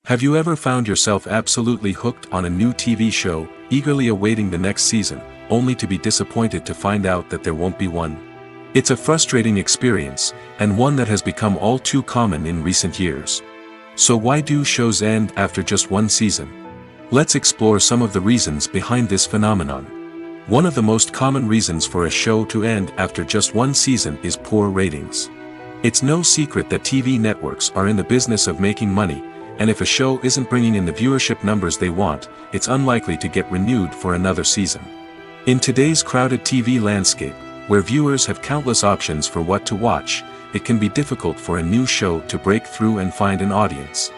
Have you ever found yourself absolutely hooked on a new TV show, eagerly awaiting the next season, only to be disappointed to find out that there won't be one? It's a frustrating experience, and one that has become all too common in recent years. So why do shows end after just one season? Let's explore some of the reasons behind this phenomenon. One of the most common reasons for a show to end after just one season is poor ratings. It's no secret that TV networks are in the business of making money, and if a show isn't bringing in the viewership numbers they want, it's unlikely to get renewed for another season. In today's crowded TV landscape, where viewers have countless options for what to watch, it can be difficult for a new show to break through and find an audience.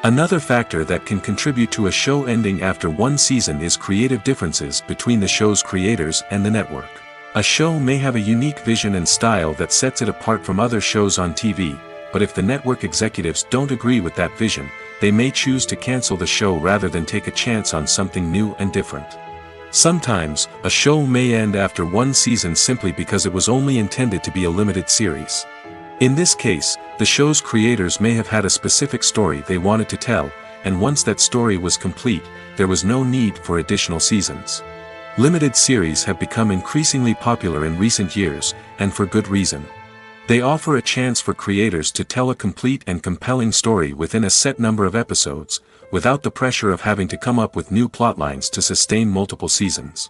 Another factor that can contribute to a show ending after one season is creative differences between the show's creators and the network. A show may have a unique vision and style that sets it apart from other shows on TV, but if the network executives don't agree with that vision, they may choose to cancel the show rather than take a chance on something new and different. Sometimes, a show may end after one season simply because it was only intended to be a limited series. In this case, the show's creators may have had a specific story they wanted to tell, and once that story was complete, there was no need for additional seasons. Limited series have become increasingly popular in recent years, and for good reason. They offer a chance for creators to tell a complete and compelling story within a set number of episodes, without the pressure of having to come up with new plotlines to sustain multiple seasons.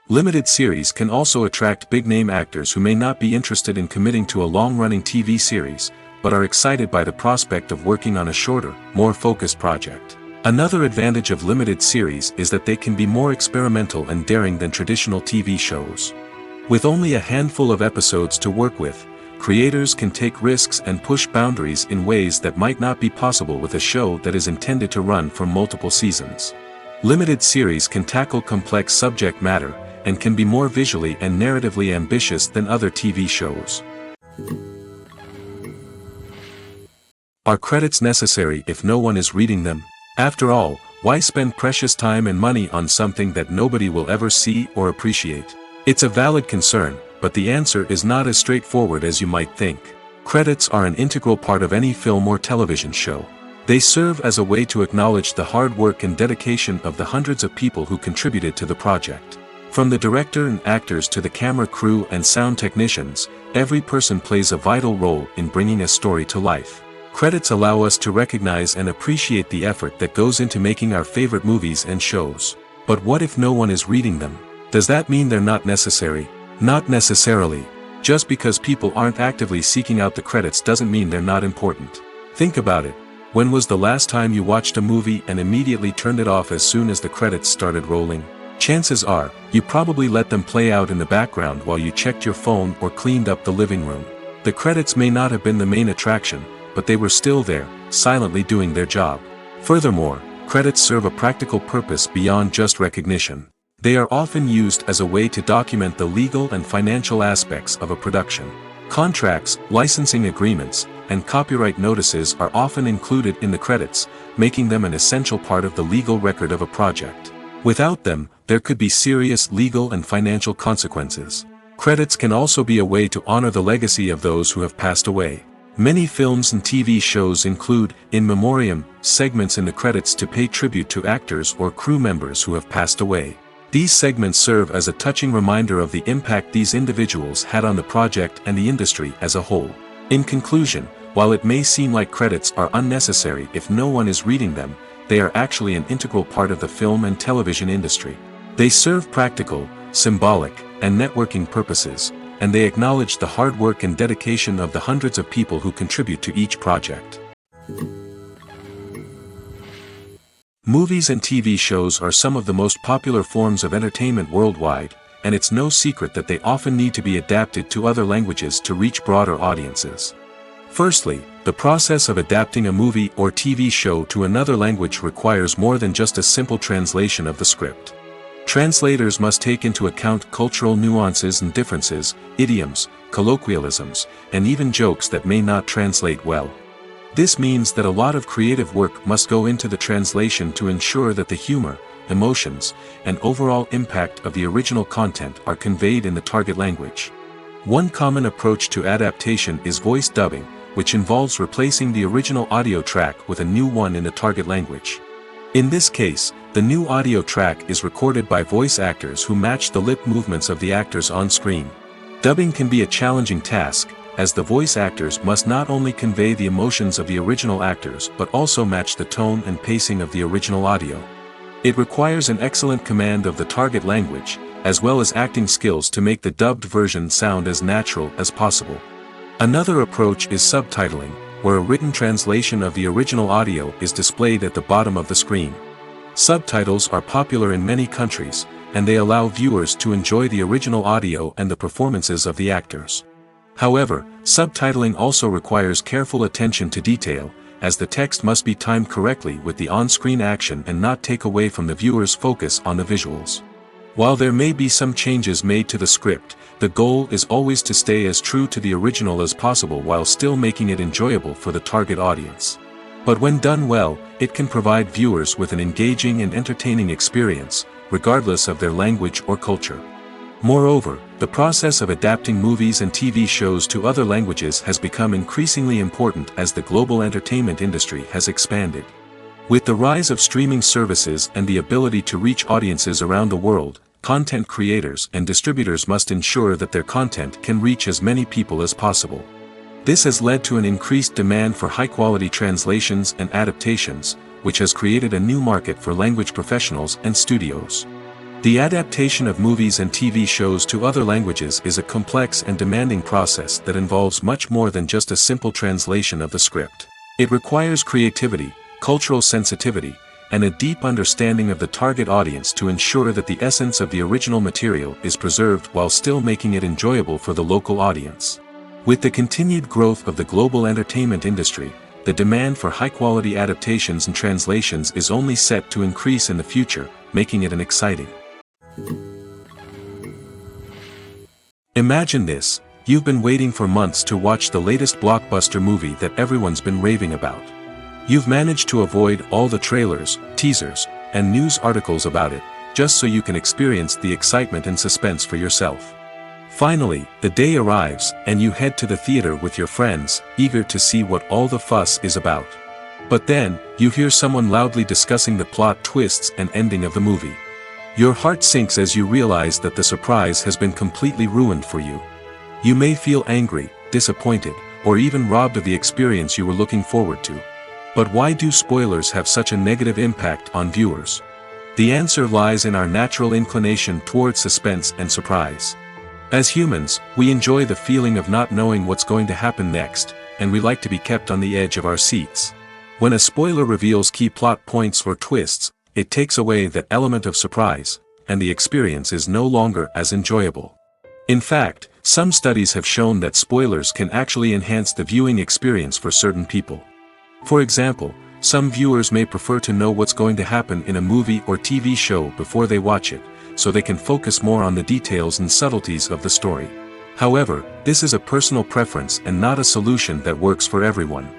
Limited series can also attract big-name actors who may not be interested in committing to a long-running TV series, but are excited by the prospect of working on a shorter, more focused project. Another advantage of limited series is that they can be more experimental and daring than traditional TV shows. With only a handful of episodes to work with, creators can take risks and push boundaries in ways that might not be possible with a show that is intended to run for multiple seasons. Limited series can tackle complex subject matter, and can be more visually and narratively ambitious than other TV shows. Are credits necessary if no one is reading them? After all, why spend precious time and money on something that nobody will ever see or appreciate? It's a valid concern, but the answer is not as straightforward as you might think. Credits are an integral part of any film or television show. They serve as a way to acknowledge the hard work and dedication of the hundreds of people who contributed to the project. From the director and actors to the camera crew and sound technicians, every person plays a vital role in bringing a story to life. Credits allow us to recognize and appreciate the effort that goes into making our favorite movies and shows. But what if no one is reading them? Does that mean they're not necessary? Not necessarily. Just because people aren't actively seeking out the credits doesn't mean they're not important. Think about it. When was the last time you watched a movie and immediately turned it off as soon as the credits started rolling? Chances are, you probably let them play out in the background while you checked your phone or cleaned up the living room. The credits may not have been the main attraction, but they were still there, silently doing their job. Furthermore, credits serve a practical purpose beyond just recognition. They are often used as a way to document the legal and financial aspects of a production. Contracts, licensing agreements, and copyright notices are often included in the credits, making them an essential part of the legal record of a project. Without them, there could be serious legal and financial consequences. Credits can also be a way to honor the legacy of those who have passed away. Many films and TV shows include, in memoriam, segments in the credits to pay tribute to actors or crew members who have passed away. These segments serve as a touching reminder of the impact these individuals had on the project and the industry as a whole. In conclusion, while it may seem like credits are unnecessary if no one is reading them, they are actually an integral part of the film and television industry. They serve practical, symbolic, and networking purposes, and they acknowledge the hard work and dedication of the hundreds of people who contribute to each project. Movies and TV shows are some of the most popular forms of entertainment worldwide, and it's no secret that they often need to be adapted to other languages to reach broader audiences. Firstly, the process of adapting a movie or TV show to another language requires more than just a simple translation of the script. Translators must take into account cultural nuances and differences, idioms, colloquialisms, and even jokes that may not translate well. This means that a lot of creative work must go into the translation to ensure that the humor, emotions, and overall impact of the original content are conveyed in the target language. One common approach to adaptation is voice dubbing, which involves replacing the original audio track with a new one in the target language. In this case, the new audio track is recorded by voice actors who match the lip movements of the actors on screen. Dubbing can be a challenging task, as the voice actors must not only convey the emotions of the original actors but also match the tone and pacing of the original audio. It requires an excellent command of the target language, as well as acting skills to make the dubbed version sound as natural as possible. Another approach is subtitling, where a written translation of the original audio is displayed at the bottom of the screen. Subtitles are popular in many countries, and they allow viewers to enjoy the original audio and the performances of the actors. However, subtitling also requires careful attention to detail, as the text must be timed correctly with the on-screen action and not take away from the viewer's focus on the visuals. While there may be some changes made to the script, the goal is always to stay as true to the original as possible while still making it enjoyable for the target audience. But when done well, it can provide viewers with an engaging and entertaining experience, regardless of their language or culture. Moreover, the process of adapting movies and TV shows to other languages has become increasingly important as the global entertainment industry has expanded. With the rise of streaming services and the ability to reach audiences around the world, content creators and distributors must ensure that their content can reach as many people as possible. This has led to an increased demand for high-quality translations and adaptations, which has created a new market for language professionals and studios. The adaptation of movies and TV shows to other languages is a complex and demanding process that involves much more than just a simple translation of the script. It requires creativity, cultural sensitivity, and a deep understanding of the target audience to ensure that the essence of the original material is preserved while still making it enjoyable for the local audience. With the continued growth of the global entertainment industry, the demand for high-quality adaptations and translations is only set to increase in the future, making it an exciting. Imagine this: you've been waiting for months to watch the latest blockbuster movie that everyone's been raving about. You've managed to avoid all the trailers, teasers, and news articles about it, just so you can experience the excitement and suspense for yourself. Finally, the day arrives, and you head to the theater with your friends, eager to see what all the fuss is about. But then, you hear someone loudly discussing the plot twists and ending of the movie. Your heart sinks as you realize that the surprise has been completely ruined for you. You may feel angry, disappointed, or even robbed of the experience you were looking forward to. But why do spoilers have such a negative impact on viewers? The answer lies in our natural inclination toward suspense and surprise. As humans, we enjoy the feeling of not knowing what's going to happen next, and we like to be kept on the edge of our seats. When a spoiler reveals key plot points or twists, it takes away that element of surprise, and the experience is no longer as enjoyable. In fact, some studies have shown that spoilers can actually enhance the viewing experience for certain people. For example, some viewers may prefer to know what's going to happen in a movie or TV show before they watch it, so they can focus more on the details and subtleties of the story. However, this is a personal preference and not a solution that works for everyone.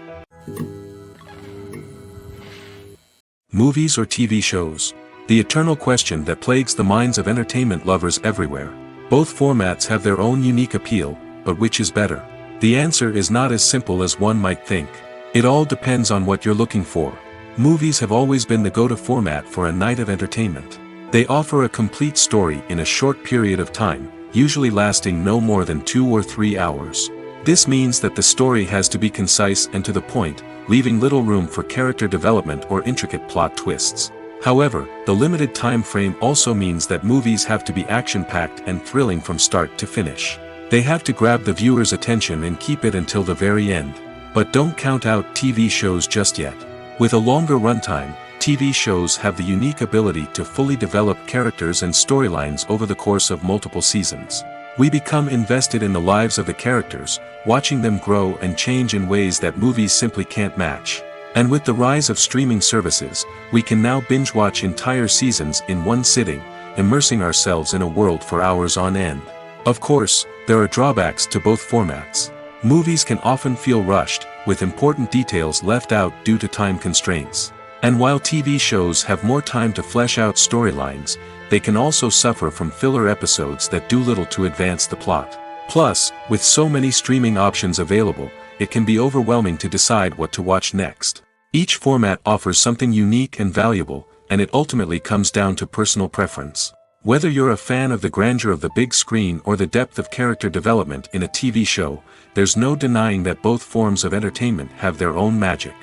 Movies or TV shows? The eternal question that plagues the minds of entertainment lovers everywhere. Both formats have their own unique appeal, but which is better? The answer is not as simple as one might think. It all depends on what you're looking for. Movies have always been the go-to format for a night of entertainment. They offer a complete story in a short period of time, usually lasting no more than 2 or 3 hours. This means that the story has to be concise and to the point, leaving little room for character development or intricate plot twists. However, the limited time frame also means that movies have to be action-packed and thrilling from start to finish. They have to grab the viewer's attention and keep it until the very end. But don't count out TV shows just yet. With a longer runtime, TV shows have the unique ability to fully develop characters and storylines over the course of multiple seasons. We become invested in the lives of the characters, watching them grow and change in ways that movies simply can't match. And with the rise of streaming services, we can now binge-watch entire seasons in one sitting, immersing ourselves in a world for hours on end. Of course, there are drawbacks to both formats. Movies can often feel rushed, with important details left out due to time constraints. And while TV shows have more time to flesh out storylines, they can also suffer from filler episodes that do little to advance the plot. Plus, with so many streaming options available, it can be overwhelming to decide what to watch next. Each format offers something unique and valuable, and it ultimately comes down to personal preference. Whether you're a fan of the grandeur of the big screen or the depth of character development in a TV show, there's no denying that both forms of entertainment have their own magic.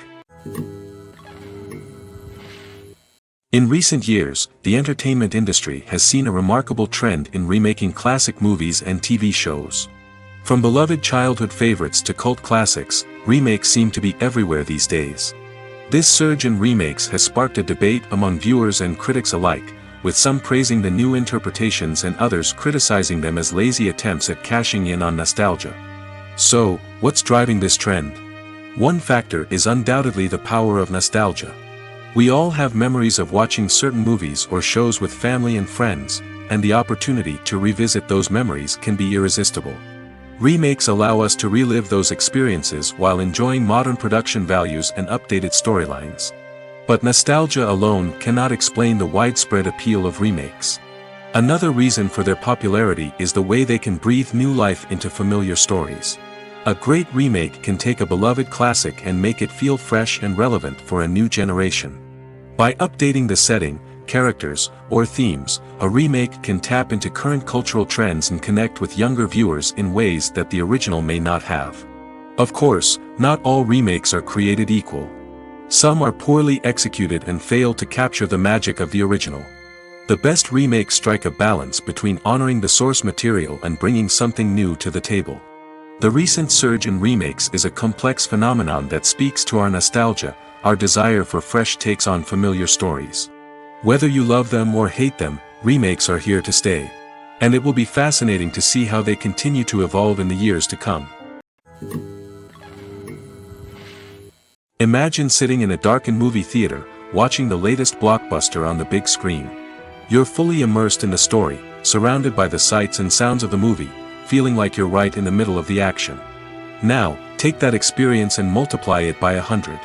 In recent years, the entertainment industry has seen a remarkable trend in remaking classic movies and TV shows. From beloved childhood favorites to cult classics, remakes seem to be everywhere these days. This surge in remakes has sparked a debate among viewers and critics alike, with some praising the new interpretations and others criticizing them as lazy attempts at cashing in on nostalgia. So, what's driving this trend? One factor is undoubtedly the power of nostalgia. We all have memories of watching certain movies or shows with family and friends, and the opportunity to revisit those memories can be irresistible. Remakes allow us to relive those experiences while enjoying modern production values and updated storylines. But nostalgia alone cannot explain the widespread appeal of remakes. Another reason for their popularity is the way they can breathe new life into familiar stories. A great remake can take a beloved classic and make it feel fresh and relevant for a new generation. By updating the setting, characters, or themes, a remake can tap into current cultural trends and connect with younger viewers in ways that the original may not have. Of course, not all remakes are created equal. Some are poorly executed and fail to capture the magic of the original. The best remakes strike a balance between honoring the source material and bringing something new to the table. The recent surge in remakes is a complex phenomenon that speaks to our nostalgia, our desire for fresh takes on familiar stories. Whether you love them or hate them, remakes are here to stay. And it will be fascinating to see how they continue to evolve in the years to come. Imagine sitting in a darkened movie theater, watching the latest blockbuster on the big screen. You're fully immersed in the story, surrounded by the sights and sounds of the movie, feeling like you're right in the middle of the action. Now, take that experience and multiply it by 100.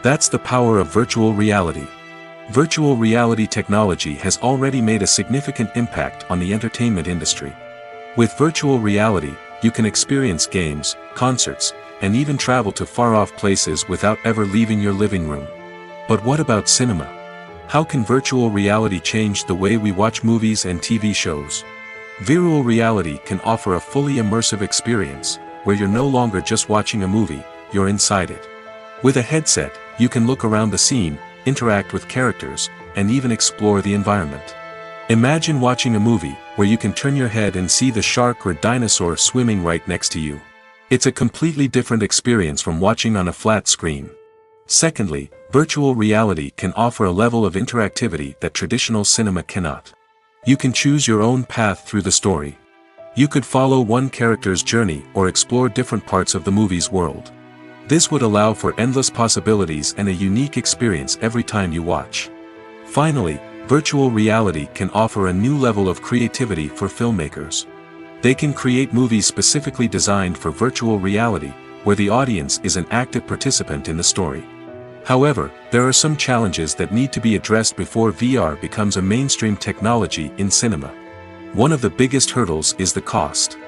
That's the power of virtual reality. Virtual reality technology has already made a significant impact on the entertainment industry. With virtual reality, you can experience games, concerts, and even travel to far-off places without ever leaving your living room. But what about cinema? How can virtual reality change the way we watch movies and TV shows? Virtual reality can offer a fully immersive experience, where you're no longer just watching a movie, you're inside it. With a headset, you can look around the scene, interact with characters, and even explore the environment. Imagine watching a movie, where you can turn your head and see the shark or dinosaur swimming right next to you. It's a completely different experience from watching on a flat screen. Secondly, virtual reality can offer a level of interactivity that traditional cinema cannot. You can choose your own path through the story. You could follow one character's journey or explore different parts of the movie's world. This would allow for endless possibilities and a unique experience every time you watch. Finally, virtual reality can offer a new level of creativity for filmmakers. They can create movies specifically designed for virtual reality, where the audience is an active participant in the story. However, there are some challenges that need to be addressed before VR becomes a mainstream technology in cinema. One of the biggest hurdles is the cost.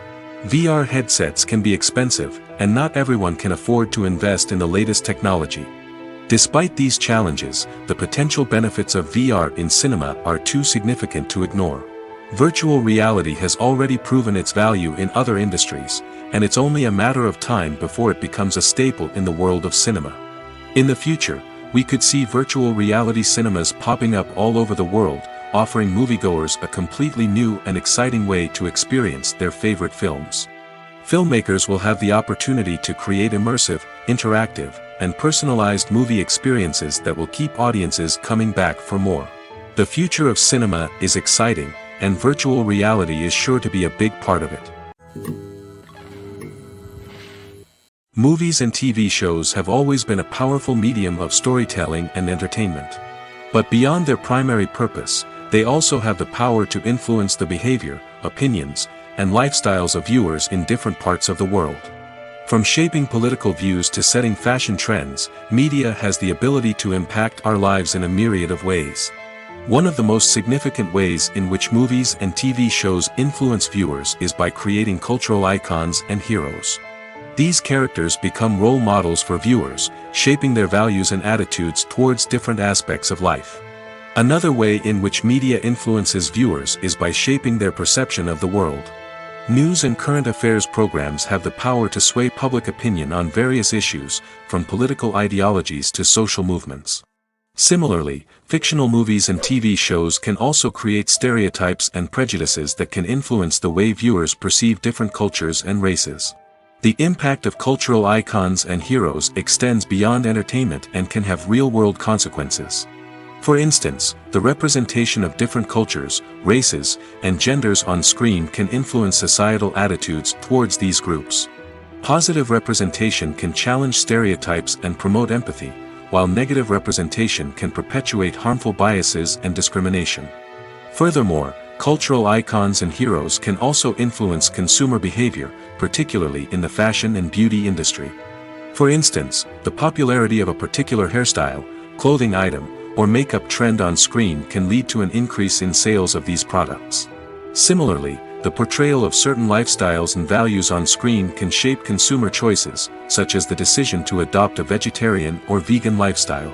VR headsets can be expensive, and not everyone can afford to invest in the latest technology. Despite these challenges, the potential benefits of VR in cinema are too significant to ignore. Virtual reality has already proven its value in other industries, and it's only a matter of time before it becomes a staple in the world of cinema. In the future, we could see virtual reality cinemas popping up all over the world, offering moviegoers a completely new and exciting way to experience their favorite films. Filmmakers will have the opportunity to create immersive, interactive, and personalized movie experiences that will keep audiences coming back for more. The future of cinema is exciting, and virtual reality is sure to be a big part of it. Movies and TV shows have always been a powerful medium of storytelling and entertainment. But beyond their primary purpose, they also have the power to influence the behavior, opinions, and lifestyles of viewers in different parts of the world. From shaping political views to setting fashion trends, media has the ability to impact our lives in a myriad of ways. One of the most significant ways in which movies and TV shows influence viewers is by creating cultural icons and heroes. These characters become role models for viewers, shaping their values and attitudes towards different aspects of life. Another way in which media influences viewers is by shaping their perception of the world. News and current affairs programs have the power to sway public opinion on various issues, from political ideologies to social movements. Similarly, fictional movies and TV shows can also create stereotypes and prejudices that can influence the way viewers perceive different cultures and races. The impact of cultural icons and heroes extends beyond entertainment and can have real-world consequences. For instance, the representation of different cultures, races, and genders on screen can influence societal attitudes towards these groups. Positive representation can challenge stereotypes and promote empathy, while negative representation can perpetuate harmful biases and discrimination. Furthermore, cultural icons and heroes can also influence consumer behavior, particularly in the fashion and beauty industry. For instance, the popularity of a particular hairstyle, clothing item, or makeup trend on screen can lead to an increase in sales of these products. Similarly, the portrayal of certain lifestyles and values on screen can shape consumer choices, such as the decision to adopt a vegetarian or vegan lifestyle.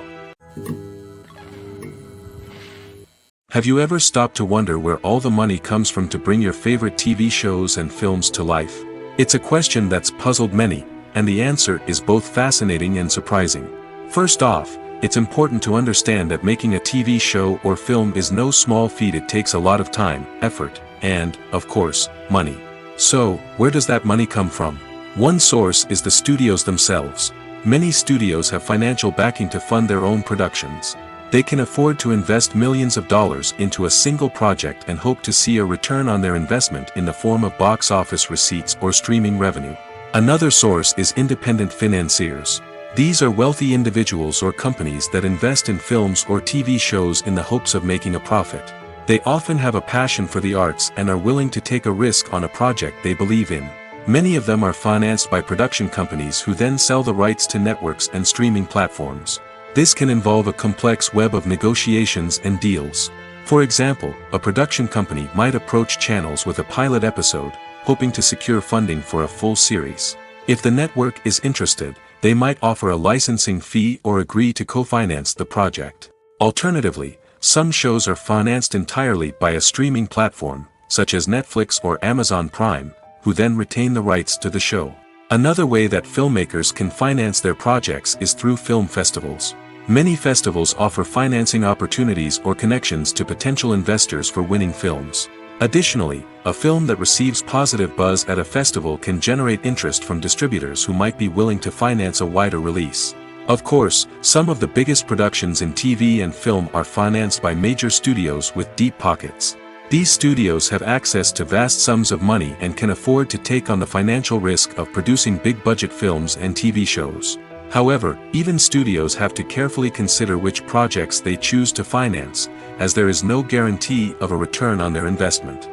Have you ever stopped to wonder where all the money comes from to bring your favorite TV shows and films to life? It's a question that's puzzled many, and the answer is both fascinating and surprising. First off, it's important to understand that making a TV show or film is no small feat. It takes a lot of time, effort, and, of course, money. So, where does that money come from? One source is the studios themselves. Many studios have financial backing to fund their own productions. They can afford to invest millions of dollars into a single project and hope to see a return on their investment in the form of box office receipts or streaming revenue. Another source is independent financiers. These are wealthy individuals or companies that invest in films or TV shows in the hopes of making a profit. They often have a passion for the arts and are willing to take a risk on a project they believe in. Many of them are financed by production companies who then sell the rights to networks and streaming platforms. This can involve a complex web of negotiations and deals. For example, a production company might approach channels with a pilot episode, hoping to secure funding for a full series. If the network is interested, they might offer a licensing fee or agree to co-finance the project. Alternatively, some shows are financed entirely by a streaming platform, such as Netflix or Amazon Prime, who then retain the rights to the show. Another way that filmmakers can finance their projects is through film festivals. Many festivals offer financing opportunities or connections to potential investors for winning films. Additionally, a film that receives positive buzz at a festival can generate interest from distributors who might be willing to finance a wider release. Of course, some of the biggest productions in TV and film are financed by major studios with deep pockets. These studios have access to vast sums of money and can afford to take on the financial risk of producing big-budget films and TV shows. However, even studios have to carefully consider which projects they choose to finance, as there is no guarantee of a return on their investment.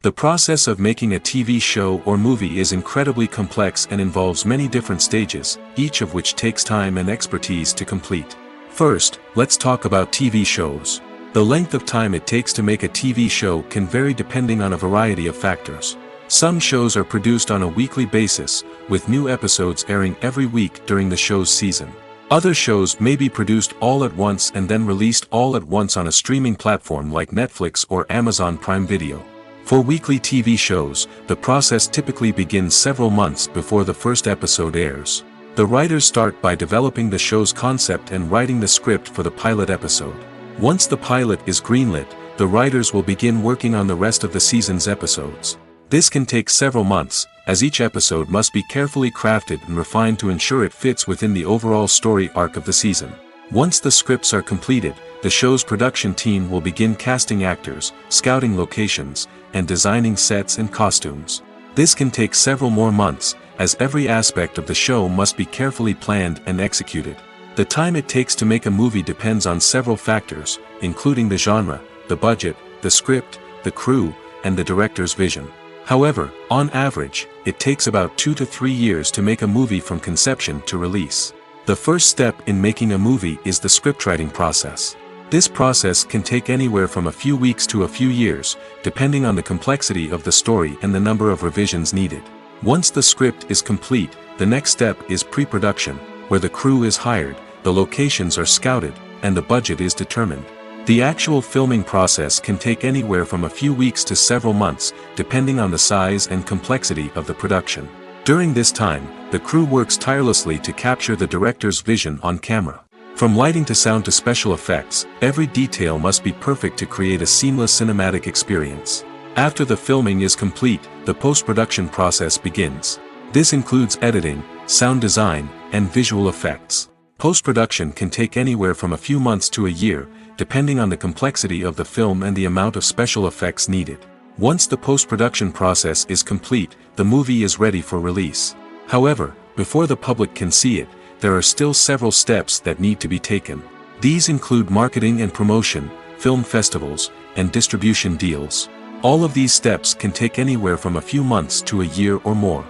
The process of making a TV show or movie is incredibly complex and involves many different stages, each of which takes time and expertise to complete. First, let's talk about TV shows. The length of time it takes to make a TV show can vary depending on a variety of factors. Some shows are produced on a weekly basis, with new episodes airing every week during the show's season. Other shows may be produced all at once and then released all at once on a streaming platform like Netflix or Amazon Prime Video. For weekly TV shows, the process typically begins several months before the first episode airs. The writers start by developing the show's concept and writing the script for the pilot episode. Once the pilot is greenlit, the writers will begin working on the rest of the season's episodes. This can take several months, as each episode must be carefully crafted and refined to ensure it fits within the overall story arc of the season. Once the scripts are completed, the show's production team will begin casting actors, scouting locations, and designing sets and costumes. This can take several more months, as every aspect of the show must be carefully planned and executed. The time it takes to make a movie depends on several factors, including the genre, the budget, the script, the crew, and the director's vision. However, on average, it takes about 2 to 3 years to make a movie from conception to release. The first step in making a movie is the scriptwriting process. This process can take anywhere from a few weeks to a few years, depending on the complexity of the story and the number of revisions needed. Once the script is complete, the next step is pre-production, where the crew is hired, the locations are scouted, and the budget is determined. The actual filming process can take anywhere from a few weeks to several months, depending on the size and complexity of the production. During this time, the crew works tirelessly to capture the director's vision on camera. From lighting to sound to special effects, every detail must be perfect to create a seamless cinematic experience. After the filming is complete, the post-production process begins. This includes editing, sound design, and visual effects. Post-production can take anywhere from a few months to a year, depending on the complexity of the film and the amount of special effects needed. Once the post-production process is complete, the movie is ready for release. However, before the public can see it, there are still several steps that need to be taken. These include marketing and promotion, film festivals, and distribution deals. All of these steps can take anywhere from a few months to a year or more.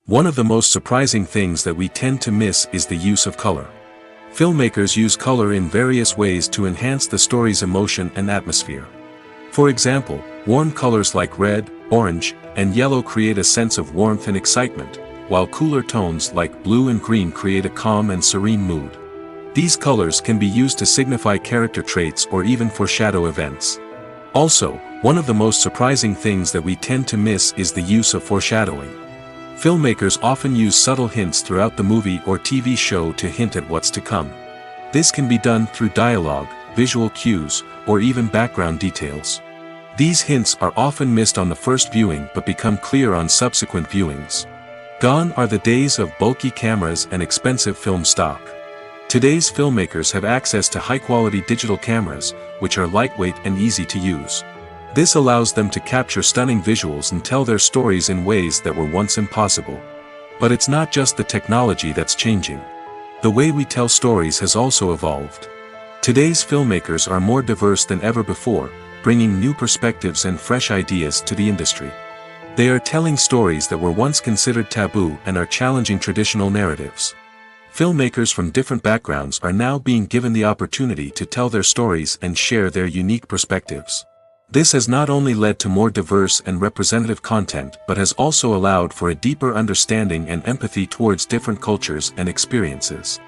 One of the most surprising things that we tend to miss is the use of color. Filmmakers use color in various ways to enhance the story's emotion and atmosphere. For example, warm colors like red, orange, and yellow create a sense of warmth and excitement, while cooler tones like blue and green create a calm and serene mood. These colors can be used to signify character traits or even foreshadow events. Also, One of the most surprising things that we tend to miss is the use of foreshadowing. Filmmakers often use subtle hints throughout the movie or TV show to hint at what's to come. This can be done through dialogue, visual cues, or even background details. These hints are often missed on the first viewing but become clear on subsequent viewings. Gone are the days of bulky cameras and expensive film stock. Today's filmmakers have access to high-quality digital cameras, which are lightweight and easy to use. This allows them to capture stunning visuals and tell their stories in ways that were once impossible. But it's not just the technology that's changing. The way we tell stories has also evolved. Today's filmmakers are more diverse than ever before, bringing new perspectives and fresh ideas to the industry. They are telling stories that were once considered taboo and are challenging traditional narratives. Filmmakers from different backgrounds are now being given the opportunity to tell their stories and share their unique perspectives. This has not only led to more diverse and representative content but has also allowed for a deeper understanding and empathy towards different cultures and experiences.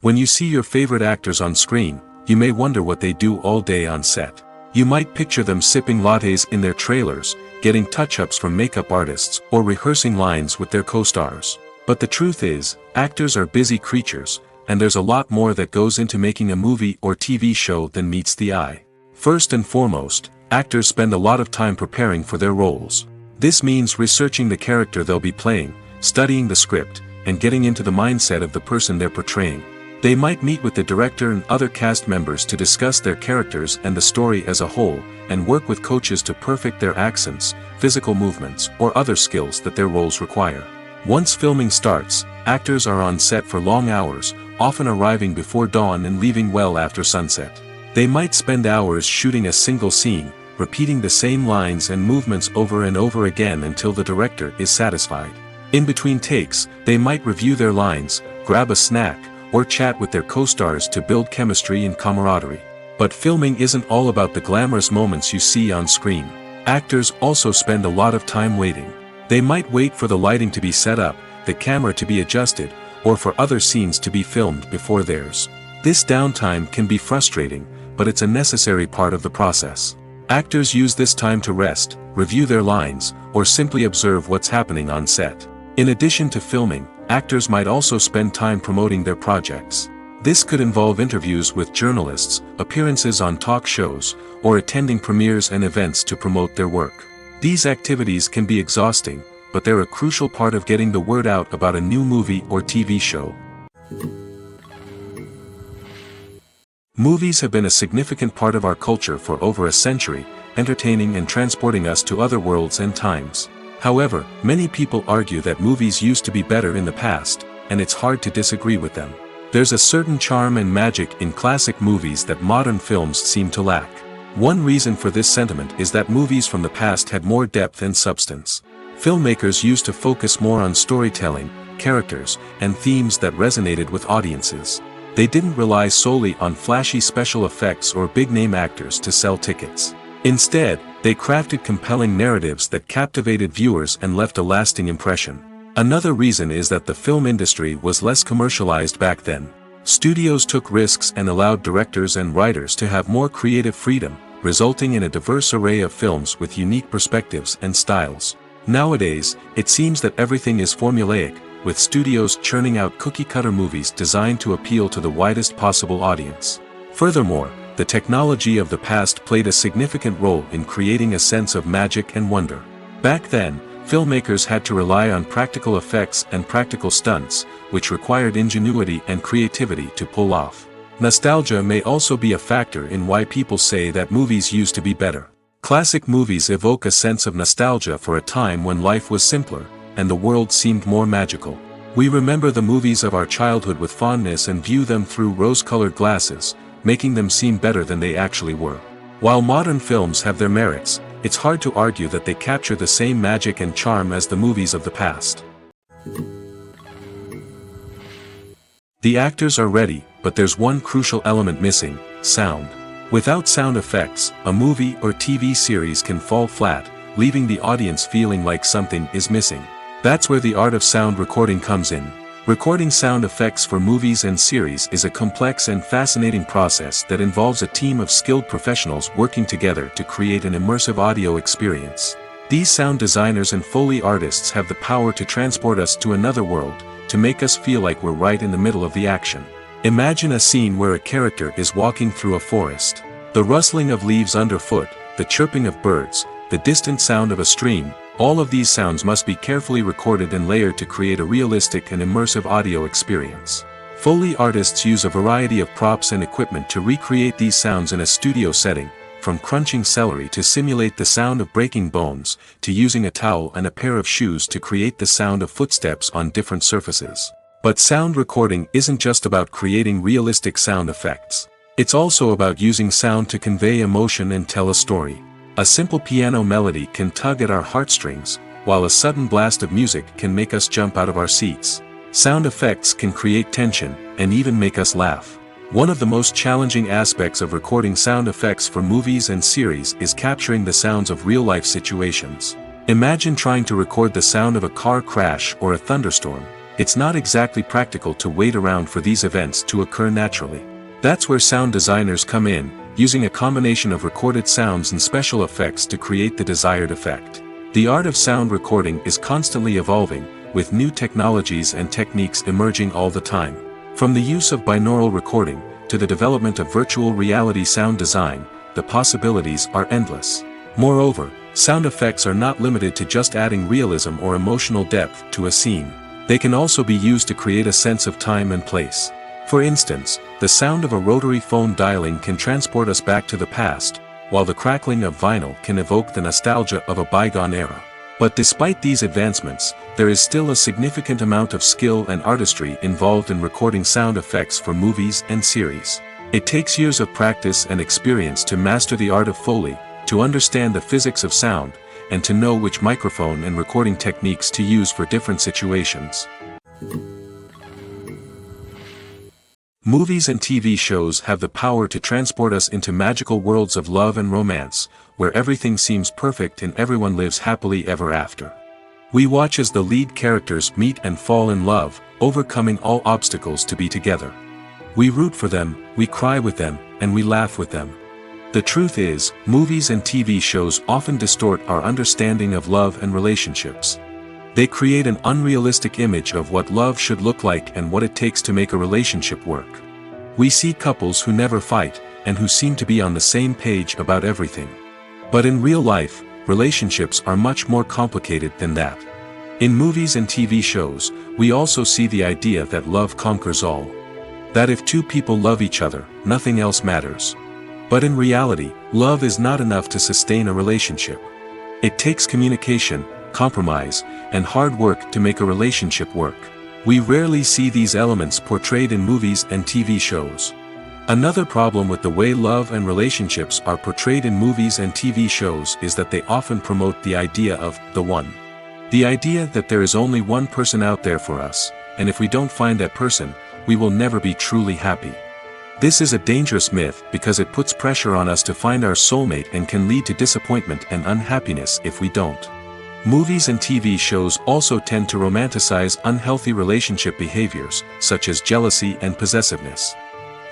When you see your favorite actors on screen, you may wonder what they do all day on set. You might picture them sipping lattes in their trailers, getting touch-ups from makeup artists, or rehearsing lines with their co-stars. But the truth is, actors are busy creatures, and there's a lot more that goes into making a movie or TV show than meets the eye. First and foremost, actors spend a lot of time preparing for their roles. This means researching the character they'll be playing, studying the script, and getting into the mindset of the person they're portraying. They might meet with the director and other cast members to discuss their characters and the story as a whole, and work with coaches to perfect their accents, physical movements, or other skills that their roles require. Once filming starts, actors are on set for long hours, often arriving before dawn and leaving well after sunset. They might spend hours shooting a single scene, repeating the same lines and movements over and over again until the director is satisfied. In between takes, they might review their lines, grab a snack, or chat with their co-stars to build chemistry and camaraderie. But filming isn't all about the glamorous moments you see on screen. Actors also spend a lot of time waiting. They might wait for the lighting to be set up, the camera to be adjusted, or for other scenes to be filmed before theirs. This downtime can be frustrating, but it's a necessary part of the process. Actors use this time to rest, review their lines, or simply observe what's happening on set. In addition to filming, actors might also spend time promoting their projects. This could involve interviews with journalists, appearances on talk shows, or attending premieres and events to promote their work. These activities can be exhausting, but they're a crucial part of getting the word out about a new movie or TV show. Movies have been a significant part of our culture for over a century, entertaining and transporting us to other worlds and times. However, many people argue that movies used to be better in the past, and it's hard to disagree with them. There's a certain charm and magic in classic movies that modern films seem to lack. One reason for this sentiment is that movies from the past had more depth and substance. Filmmakers used to focus more on storytelling, characters, and themes that resonated with audiences. They didn't rely solely on flashy special effects or big-name actors to sell tickets. Instead, they crafted compelling narratives that captivated viewers and left a lasting impression. Another reason is that the film industry was less commercialized back then. Studios took risks and allowed directors and writers to have more creative freedom, resulting in a diverse array of films with unique perspectives and styles. Nowadays, it seems that everything is formulaic, with studios churning out cookie-cutter movies designed to appeal to the widest possible audience. Furthermore, the technology of the past played a significant role in creating a sense of magic and wonder. Back then, filmmakers had to rely on practical effects and practical stunts, which required ingenuity and creativity to pull off. Nostalgia may also be a factor in why people say that movies used to be better. Classic movies evoke a sense of nostalgia for a time when life was simpler, and the world seemed more magical. We remember the movies of our childhood with fondness and view them through rose-colored glasses, making them seem better than they actually were. While modern films have their merits, it's hard to argue that they capture the same magic and charm as the movies of the past. The actors are ready, but there's one crucial element missing: sound. Without sound effects, a movie or TV series can fall flat, leaving the audience feeling like something is missing. That's where the art of sound recording comes in. Recording sound effects for movies and series is a complex and fascinating process that involves a team of skilled professionals working together to create an immersive audio experience. These sound designers and Foley artists have the power to transport us to another world, to make us feel like we're right in the middle of the action. Imagine a scene where a character is walking through a forest. The rustling of leaves underfoot, the chirping of birds, the distant sound of a stream, all of these sounds must be carefully recorded and layered to create a realistic and immersive audio experience. Foley artists use a variety of props and equipment to recreate these sounds in a studio setting, from crunching celery to simulate the sound of breaking bones, to using a towel and a pair of shoes to create the sound of footsteps on different surfaces. But sound recording isn't just about creating realistic sound effects. It's also about using sound to convey emotion and tell a story. A simple piano melody can tug at our heartstrings, while a sudden blast of music can make us jump out of our seats. Sound effects can create tension, and even make us laugh. One of the most challenging aspects of recording sound effects for movies and series is capturing the sounds of real-life situations. Imagine trying to record the sound of a car crash or a thunderstorm. It's not exactly practical to wait around for these events to occur naturally. That's where sound designers come in, using a combination of recorded sounds and special effects to create the desired effect. The art of sound recording is constantly evolving, with new technologies and techniques emerging all the time. From the use of binaural recording, to the development of virtual reality sound design, the possibilities are endless. Moreover, sound effects are not limited to just adding realism or emotional depth to a scene. They can also be used to create a sense of time and place. For instance, the sound of a rotary phone dialing can transport us back to the past, while the crackling of vinyl can evoke the nostalgia of a bygone era. But despite these advancements, there is still a significant amount of skill and artistry involved in recording sound effects for movies and series. It takes years of practice and experience to master the art of Foley, to understand the physics of sound, and to know which microphone and recording techniques to use for different situations. Movies and TV shows have the power to transport us into magical worlds of love and romance, where everything seems perfect and everyone lives happily ever after. We watch as the lead characters meet and fall in love, overcoming all obstacles to be together. We root for them, we cry with them, and we laugh with them. The truth is, movies and TV shows often distort our understanding of love and relationships. They create an unrealistic image of what love should look like and what it takes to make a relationship work. We see couples who never fight, and who seem to be on the same page about everything. But in real life, relationships are much more complicated than that. In movies and TV shows, we also see the idea that love conquers all. That if two people love each other, nothing else matters. But in reality, love is not enough to sustain a relationship. It takes communication, compromise, and hard work to make a relationship work. We rarely see these elements portrayed in movies and TV shows. Another problem with the way love and relationships are portrayed in movies and TV shows is that they often promote the idea of the one. The idea that there is only one person out there for us, and if we don't find that person, we will never be truly happy. This is a dangerous myth because it puts pressure on us to find our soulmate and can lead to disappointment and unhappiness if we don't. Movies and TV shows also tend to romanticize unhealthy relationship behaviors, such as jealousy and possessiveness.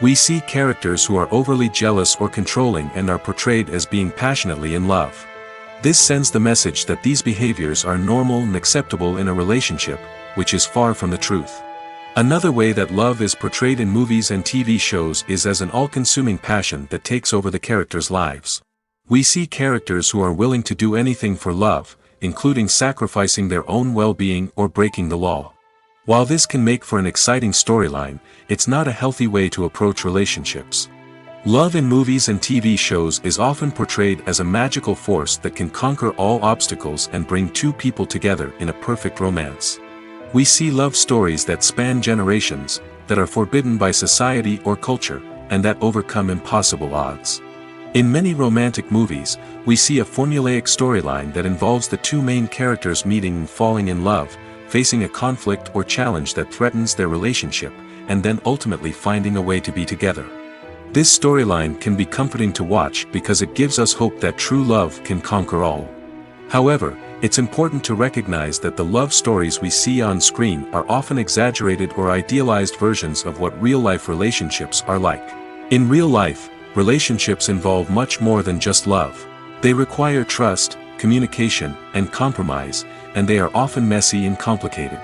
We see characters who are overly jealous or controlling and are portrayed as being passionately in love. This sends the message that these behaviors are normal and acceptable in a relationship, which is far from the truth. Another way that love is portrayed in movies and TV shows is as an all-consuming passion that takes over the characters' lives. We see characters who are willing to do anything for love, including sacrificing their own well-being or breaking the law. While this can make for an exciting storyline, it's not a healthy way to approach relationships. Love in movies and TV shows is often portrayed as a magical force that can conquer all obstacles and bring two people together in a perfect romance. We see love stories that span generations, that are forbidden by society or culture, and that overcome impossible odds. In many romantic movies, we see a formulaic storyline that involves the two main characters meeting and falling in love, facing a conflict or challenge that threatens their relationship, and then ultimately finding a way to be together. This storyline can be comforting to watch because it gives us hope that true love can conquer all. However, it's important to recognize that the love stories we see on screen are often exaggerated or idealized versions of what real-life relationships are like. In real life, relationships involve much more than just love. They require trust, communication, and compromise, and they are often messy and complicated.